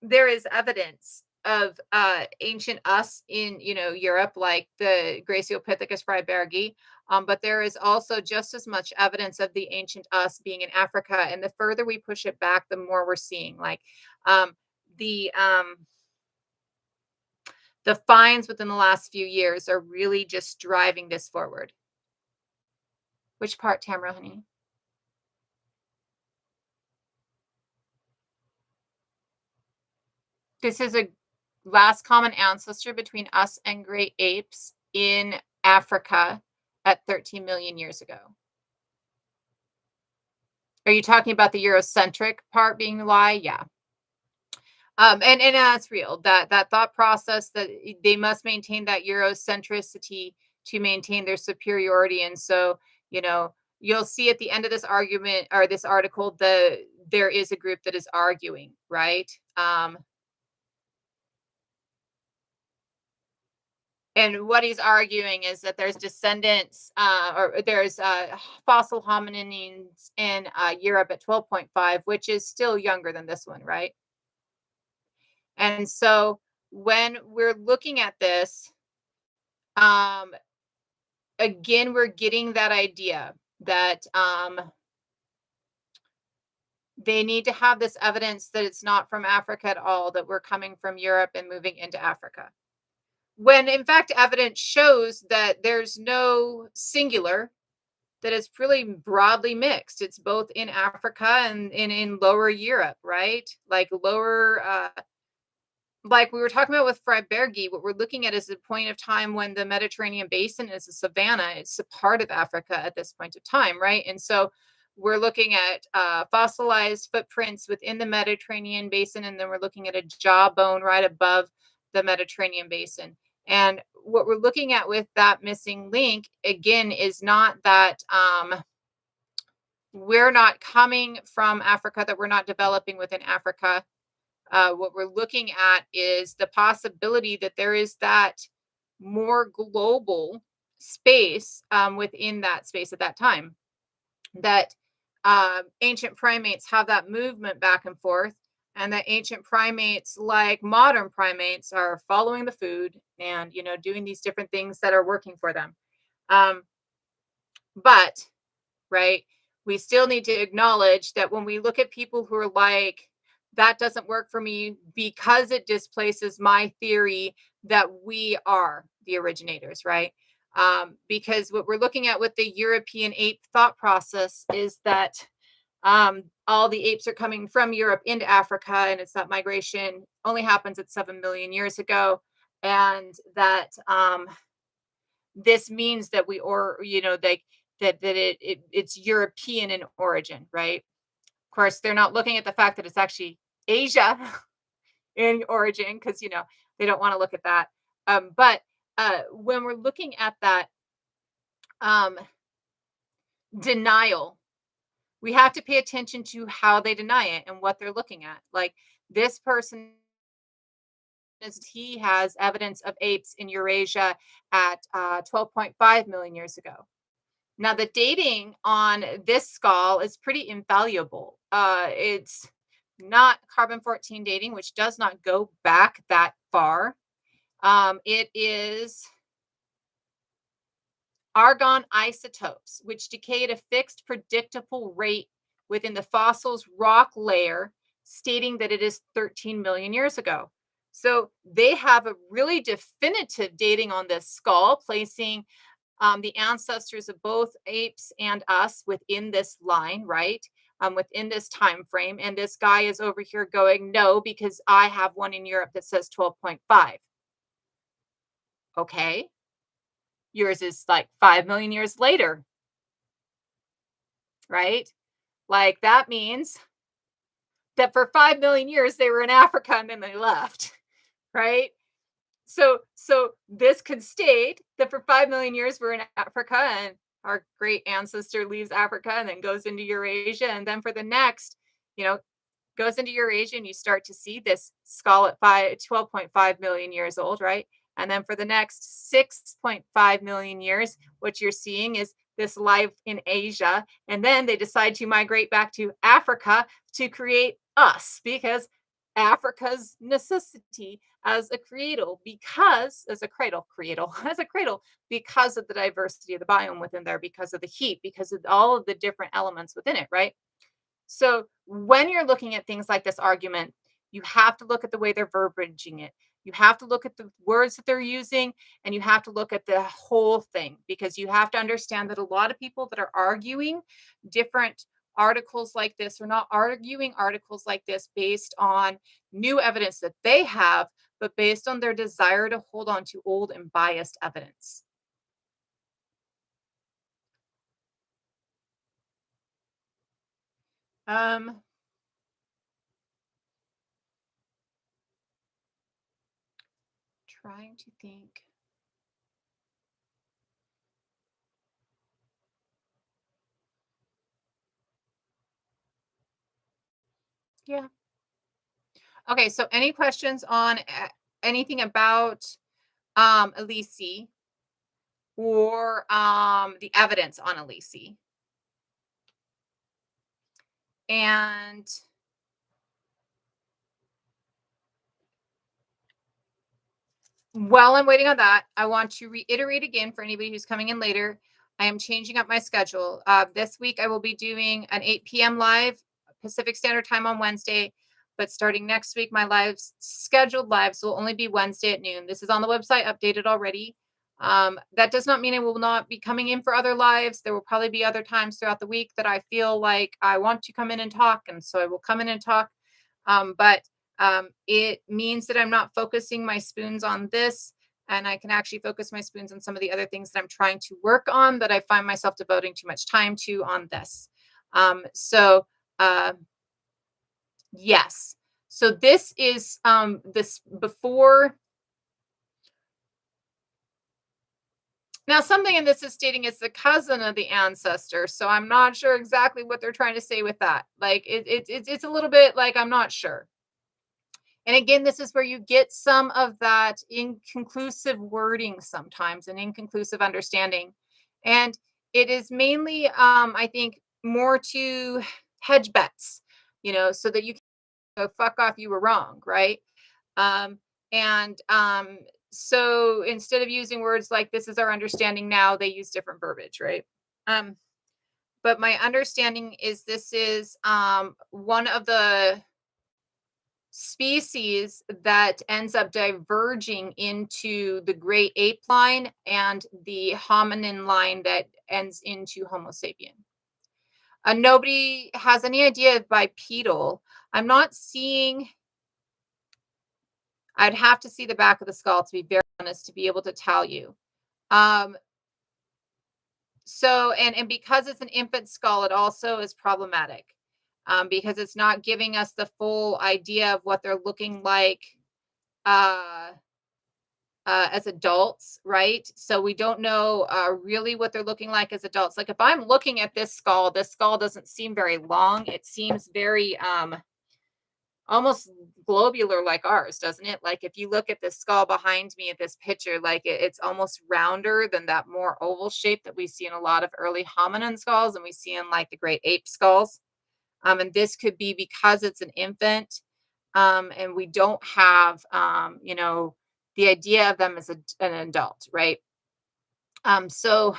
there is evidence of ancient us in Europe, like the Graciopithecus freybergi. But there is also just as much evidence of the ancient us being in Africa. And the further we push it back, the more we're seeing like um, the um, the finds within the last few years are really just driving this forward. Which part, Tamara, honey? This is a last common ancestor between us and great apes in Africa at 13 million years ago. Are you talking about the Eurocentric part being the lie? Yeah. And that's real. That thought process that they must maintain that Eurocentricity to maintain their superiority. And so, you'll see at the end of this argument or this article, there is a group that is arguing, right? And what he's arguing is that there's descendants, or there's fossil hominins in Europe at 12.5, which is still younger than this one, right? And so when we're looking at this, um, again, we're getting that idea that they need to have this evidence that it's not from Africa at all, that we're coming from Europe and moving into Africa. When in fact, evidence shows that there's no singular, that it's really broadly mixed. It's both in Africa and in lower Europe, right? Like lower, like we were talking about with Freibergi, what we're looking at is a point of time when the Mediterranean basin is a savanna. It's a part of Africa at this point of time, right? And so we're looking at fossilized footprints within the Mediterranean basin, and then we're looking at a jawbone right above the Mediterranean basin. And what we're looking at with that missing link, again, is not that we're not coming from Africa, that we're not developing within Africa. What we're looking at is the possibility that there is that more global space within that space at that time, that ancient primates have that movement back and forth, and that ancient primates, like modern primates, are following the food and doing these different things that are working for them. Um, but right, we still need to acknowledge that when we look at people who are like, that doesn't work for me because it displaces my theory that we are the originators, right? Because what we're looking at with the European ape thought process is that all the apes are coming from Europe into Africa, and it's that migration only happens at 7 million years ago, and that this means that it's European in origin, right? Of course, they're not looking at the fact that it's actually Asia in origin, because they don't want to look at that. But when we're looking at that um, denial, we have to pay attention to how they deny it and what they're looking at. Like this person he has evidence of apes in Eurasia at 12.5 million years ago. Now, the dating on this skull is pretty invaluable. It's not carbon 14 dating, which does not go back that far. It is argon isotopes, which decay at a fixed predictable rate within the fossil's rock layer, stating that it is 13 million years ago. So they have a really definitive dating on this skull, placing the ancestors of both apes and us within this line, right? Within this time frame. And this guy is over here going, no, because I have one in Europe that says 12.5. Okay. Yours is like 5 million years later, right? Like that means that for 5 million years they were in Africa and then they left, right? So this could state that for 5 million years we're in Africa, and our great ancestor leaves Africa and then goes into Eurasia, and then for the next, you know, goes into Eurasia, and you start to see this skull at 12.5 million years old, right? And then for the next 6.5 million years, what you're seeing is this life in Asia. And then they decide to migrate back to Africa to create us, because Africa's necessity as a cradle, because as a cradle, as a cradle, because of the diversity of the biome within there, because of the heat, because of all of the different elements within it, right? So when you're looking at things like this argument, you have to look at the way they're verbiaging it. You have to look at the words that they're using, and you have to look at the whole thing, because you have to understand that a lot of people that are arguing different articles like this are not arguing articles like this based on new evidence that they have, but based on their desire to hold on to old and biased evidence. Um, trying to think. Yeah. Okay, so any questions on anything about Elise or the evidence on Elise? And while I'm waiting on that, I want to reiterate again for anybody who's coming in later, I am changing up my schedule. This week, I will be doing an 8 p.m. live Pacific Standard Time on Wednesday. But starting next week, my lives, scheduled lives, will only be Wednesday at noon. This is on the website, updated already. That does not mean I will not be coming in for other lives. There will probably be other times throughout the week that I feel like I want to come in and talk. And so I will come in and talk. But it means that I'm not focusing my spoons on this, and I can actually focus my spoons on some of the other things that I'm trying to work on that I find myself devoting too much time to on this. So yes. So this is this before. Now, something in this is stating it's the cousin of the ancestor, so I'm not sure exactly what they're trying to say with that. Like it's a little bit like I'm not sure. And again, this is where you get some of that inconclusive wording sometimes and inconclusive understanding. And it is mainly, I think, more to hedge bets, so that you can go, fuck off, you were wrong, right? Um, and so instead of using words like this is our understanding now, they use different verbiage, right? Um, but my understanding is this is one of the species that ends up diverging into the great ape line and the hominin line that ends into Homo sapien. Nobody has any idea of bipedal. I'm not seeing, I'd have to see the back of the skull to be very honest to be able to tell you. Um, and because it's an infant skull, it also is problematic because it's not giving us the full idea of what they're looking like uh, as adults, right? So we don't know really what they're looking like as adults. Like if I'm looking at this skull doesn't seem very long. It seems very almost globular like ours, doesn't it? Like if you look at this skull behind me at this picture, like it's almost rounder than that more oval shape that we see in a lot of early hominin skulls and we see in like the great ape skulls. And this could be because it's an infant, and we don't have, the idea of them as an adult, right? So,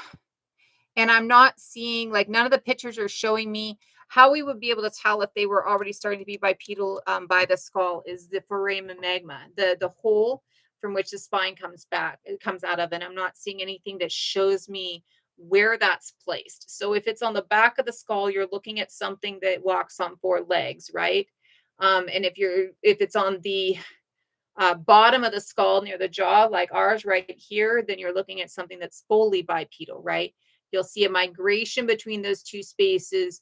and I'm not seeing, like, none of the pictures are showing me how we would be able to tell if they were already starting to be bipedal by the skull is the foramen magma, the hole from which the spine it comes out of. And I'm not seeing anything that shows me where that's placed. So if it's on the back of the skull, you're looking at something that walks on four legs, right? And if it's on the bottom of the skull near the jaw, like ours right here, then you're looking at something that's fully bipedal, right? You'll see a migration between those two spaces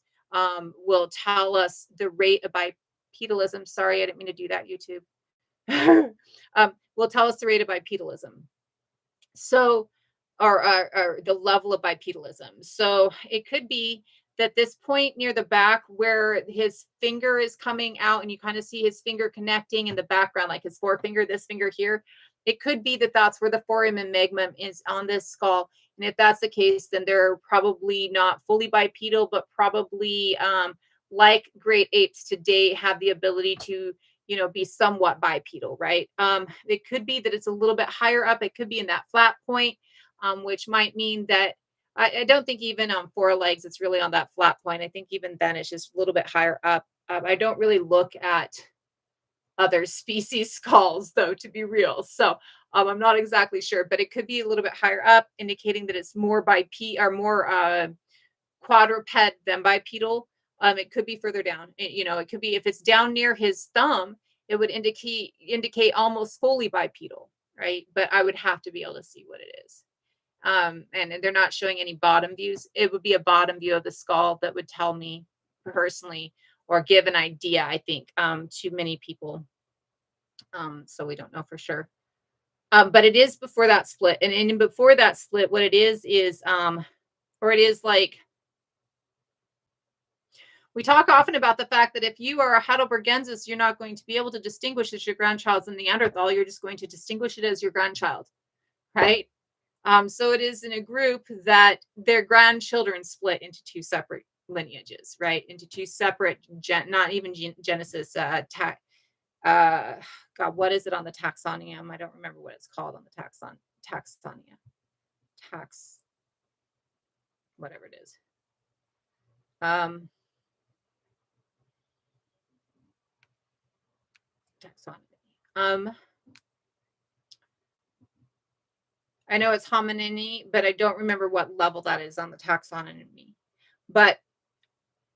will tell us the rate of bipedalism. Sorry, I didn't mean to do that, YouTube. will tell us the rate of bipedalism. So, or the level of bipedalism. So it could be that this point near the back where his finger is coming out and you kind of see his finger connecting in the background, like his forefinger, this finger here, it could be that that's where the foramen and magnum is on this skull. And if that's the case, then they're probably not fully bipedal, but probably like great apes today have the ability to, you know, be somewhat bipedal, right? It could be that it's a little bit higher up. It could be in that flat point, which might mean that I don't think even on four legs it's really on that flat point. I think even then it's just a little bit higher up. I don't really look at other species skulls though, to be real. So I'm not exactly sure, but it could be a little bit higher up, indicating that it's more or more quadruped than bipedal. It could be further down. You know, it could be if it's down near his thumb, it would indicate almost fully bipedal, right? But I would have to be able to see what it is. And they're not showing any bottom views. It would be a bottom view of the skull that would tell me personally or give an idea, I think, to many people. So we don't know for sure. But it is before that split. And before that split, what it is, or it is like, we talk often about the fact that if you are a Heidelbergensis, you're not going to be able to distinguish as your grandchild's a Neanderthal. You're just going to distinguish it as your grandchild, right? So it is in a group that their grandchildren split into two separate lineages, right? Into two separate, not even Genesis, God, what is it on the taxonomium? I don't remember what it's called on the taxonia. Whatever it is. Taxonomy. I know it's hominini, but I don't remember what level that is on the taxonomy. But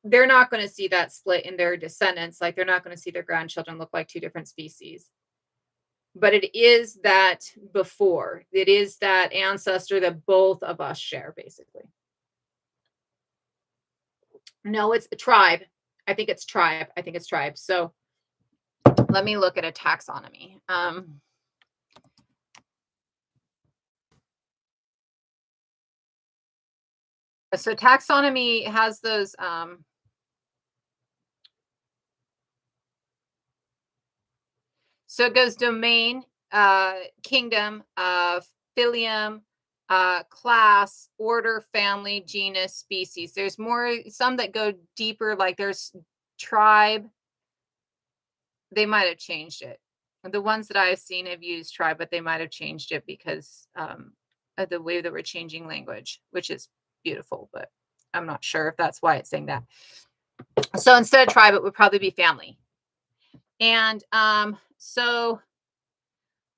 they're not going to see that split in their descendants. Like they're not going to see their grandchildren look like two different species. But it is that before. It is that ancestor that both of us share, basically. No, it's a tribe. I think it's tribe. So let me look at a taxonomy. So taxonomy has those so it goes domain, kingdom, phylum, class, order, family, genus, species. There's more, some that go deeper, like there's tribe. They might have changed it. The ones that I've seen have used tribe, but they might have changed it because of the way that we're changing language, which is beautiful, but I'm not sure if that's why it's saying that. So instead of tribe, it would probably be family. And so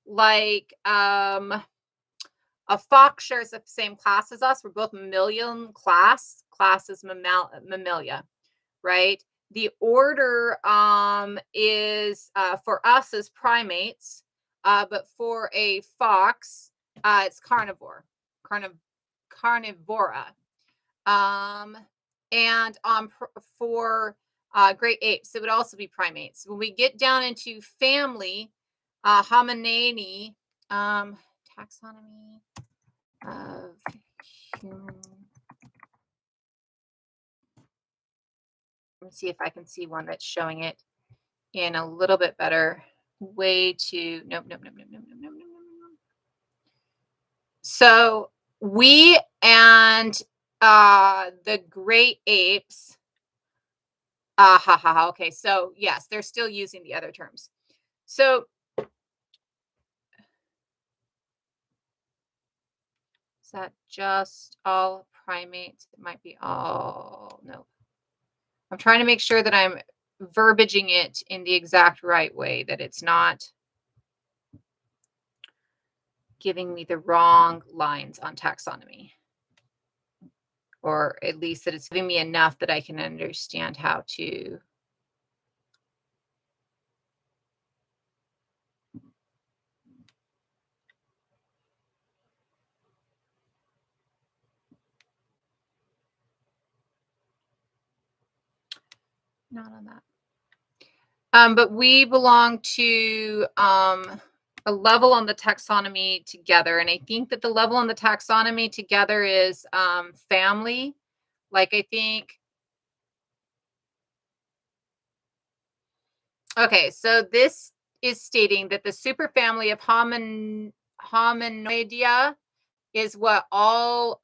like a fox shares the same class as us. We're both mammalian class. Class is mammalia, right? The order is for us is primates, but for a fox, it's carnivora. And for great apes, it would also be primates. When we get down into family, hominini, taxonomy of human. Let me see if I can see one that's showing it in a little bit better way to, nope. So we and the great apes, okay, so yes, they're still using the other terms. So is that just all primates? It might be all, no. I'm trying to make sure that I'm verbaging it in the exact right way, that it's not giving me the wrong lines on taxonomy. Or at least that it's giving me enough that I can understand how to. Not on that. But we belong to a level on the taxonomy together, and I think that the level on the taxonomy together is family. Like I think, okay, so this is stating that the superfamily of Hominoidea is what all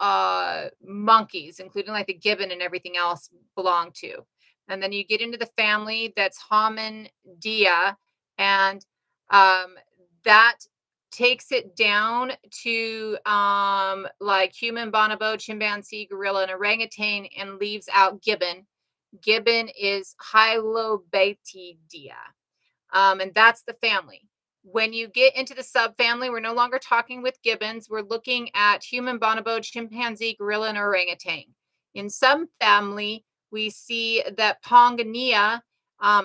monkeys, including like the gibbon and everything else, belong to. And then you get into the family that's Hominidea, and um, that takes it down to like human, bonobo, chimpanzee, gorilla, and orangutan, and leaves out gibbon. Gibbon is Hylobatidae, and that's the family. When you get into the subfamily, we're no longer talking with gibbons. We're looking at human, bonobo, chimpanzee, gorilla, and orangutan. In some family, we see that Pongonea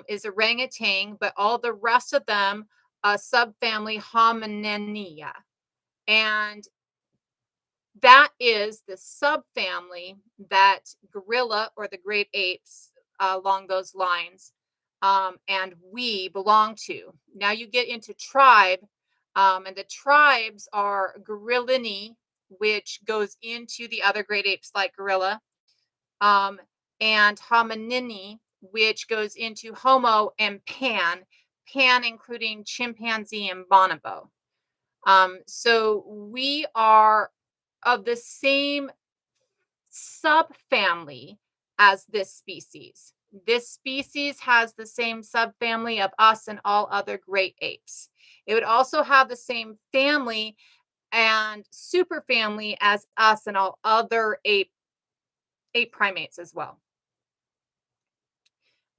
is orangutan, but all the rest of them, subfamily Hominina. And that is the subfamily that gorilla or the great apes along those lines and we belong to. Now you get into tribe, and the tribes are gorillini, which goes into the other great apes like gorilla, um, and hominini, which goes into homo and pan, pan including chimpanzee and bonobo. So we are of the same subfamily as this species. This species has the same subfamily of us and all other great apes. It would also have the same family and superfamily as us and all other ape primates as well.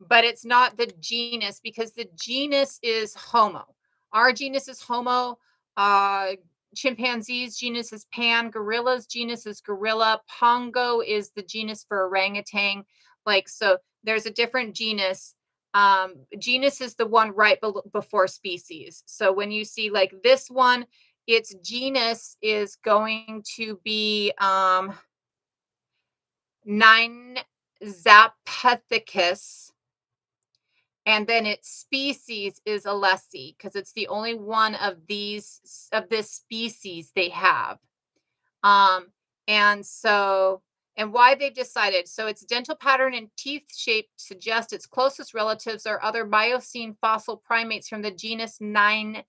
But it's not the genus, because the genus is Homo. Our genus is Homo. Uh, Chimpanzees genus is Pan. Gorillas genus is Gorilla. Pongo is the genus for orangutan. Like, so there's a different genus. Genus is the one right before species. So when you see like this one, its genus is going to be Nine Zapethicus, and then its species is Alessi, because it's the only one of these of this species they have. Um, and so, and why they've decided, so its dental pattern and teeth shape suggest its closest relatives are other Miocene fossil primates from the genus Nine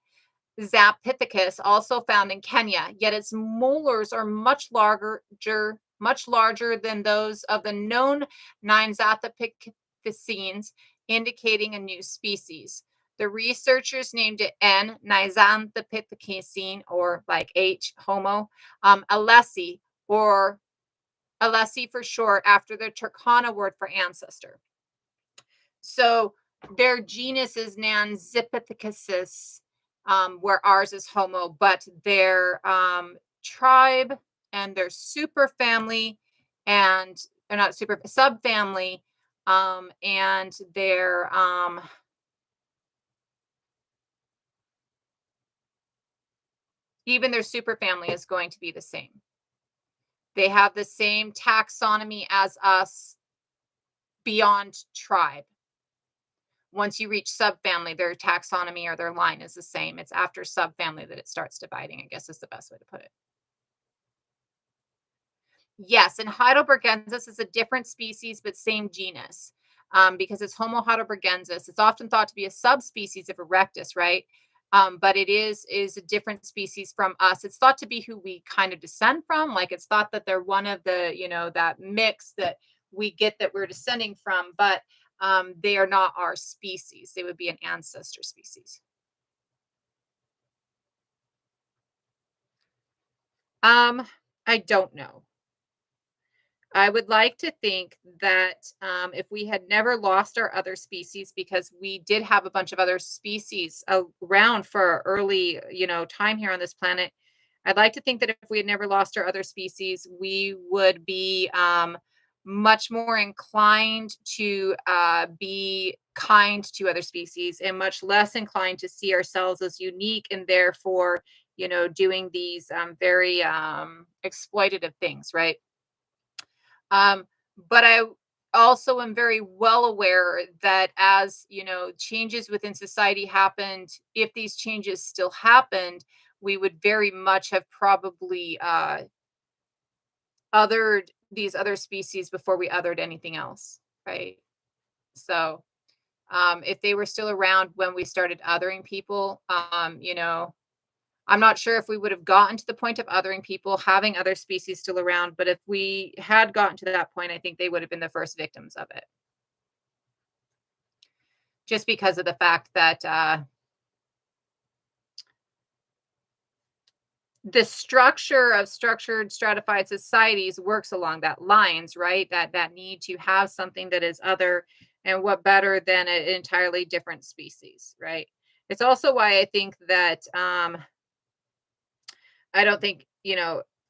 Zapithecus, also found in Kenya, yet its molars are much larger than those of the known nine Zathapithecines, indicating a new species. The researchers named it N. Nizanthropithecine, or like H. Homo, Alessi, or Alessi for short, after the Turkana word for ancestor. So their genus is Nanzipithecus, where ours is Homo, but their tribe and their superfamily, and they're not super subfamily, and their even their superfamily is going to be the same. They have the same taxonomy as us beyond tribe. Once you reach subfamily, their taxonomy or their line is the same. It's after subfamily that it starts dividing, I guess is the best way to put it. Yes, and Heidelbergensis is a different species, but same genus, because it's Homo heidelbergensis. It's often thought to be a subspecies of Erectus, right? But it is a different species from us. It's thought to be who we kind of descend from. Like, it's thought that they're one of the, that mix that we get that we're descending from, but they are not our species. They would be an ancestor species. I don't know. I would like to think that if we had never lost our other species, because we did have a bunch of other species around for early, time here on this planet, I'd like to think that if we had never lost our other species, we would be much more inclined to be kind to other species, and much less inclined to see ourselves as unique, and therefore, doing these very exploitative things, right? Um, but also am very well aware that as, changes within society happened, if these changes still happened, we would very much have probably othered these other species before we othered anything else, right? So, if they were still around when we started othering people, I'm not sure if we would have gotten to the point of othering people, having other species still around, but if we had gotten to that point, I think they would have been the first victims of it. Just because of the fact that the structure of structured stratified societies works along that lines, right? That need to have something that is other, and what better than an entirely different species, right? It's also why I think that I don't think,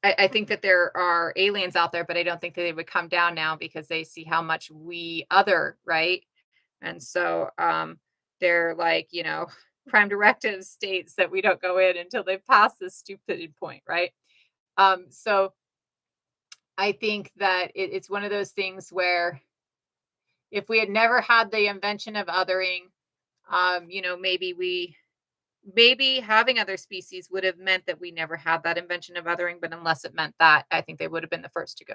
I think that there are aliens out there, but I don't think that they would come down now because they see how much we other, right? And so they're like, prime directive states that we don't go in until they've passed this stupid point, right? So I think that it's one of those things where if we had never had the invention of othering, maybe having other species would have meant that we never had that invention of othering, but unless it meant that, I think they would have been the first to go.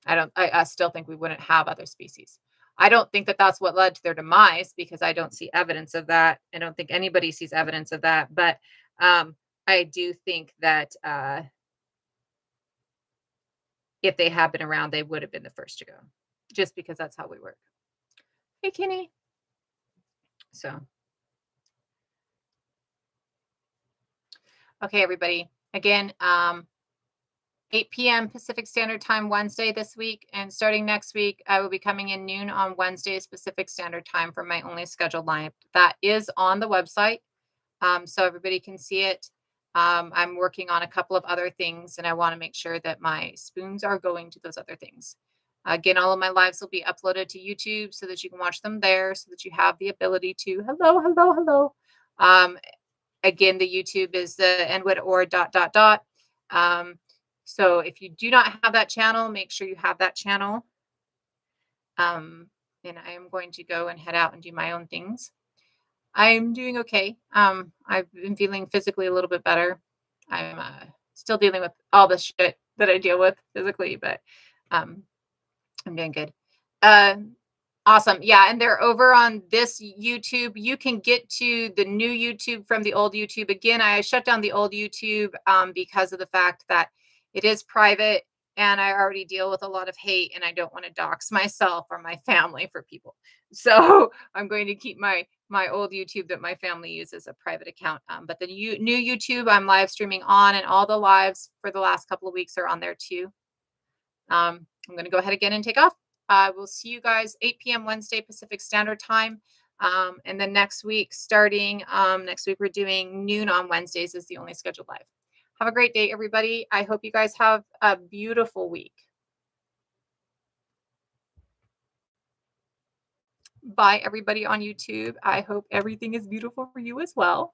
I still think we wouldn't have other species. I don't think that that's what led to their demise because I don't see evidence of that. I don't think anybody sees evidence of that, but I do think that if they had been around, they would have been the first to go, just because that's how we work. Hey, Kenny. So, okay, everybody. Again, 8 p.m. Pacific Standard Time Wednesday this week. And starting next week, I will be coming in noon on Wednesdays Pacific Standard Time for my only scheduled live. That is on the website, so everybody can see it. I'm working on a couple of other things, and I want to make sure that my spoons are going to those other things. Again, all of my lives will be uploaded to YouTube so that you can watch them there, so that you have the ability to, hello, hello, hello. Again, the YouTube is the Widda Ord ... So if you do not have that channel, make sure you have that channel. And I am going to go and head out and do my own things. I'm doing okay. I've been feeling physically a little bit better. I'm still dealing with all the shit that I deal with physically, but I'm doing good. Awesome. Yeah, and they're over on this YouTube. You can get to the new YouTube from the old YouTube. Again, I shut down the old YouTube because of the fact that it is private and I already deal with a lot of hate and I don't want to dox myself or my family for people. So I'm going to keep my old YouTube that my family uses a private account. But the new YouTube I'm live streaming on, and all the lives for the last couple of weeks are on there too. I'm going to go ahead again and take off. We'll see you guys 8 p.m. Wednesday Pacific Standard Time. And then next week, starting next week, we're doing noon on Wednesdays is the only scheduled live. Have a great day, everybody. I hope you guys have a beautiful week. Bye, everybody on YouTube. I hope everything is beautiful for you as well.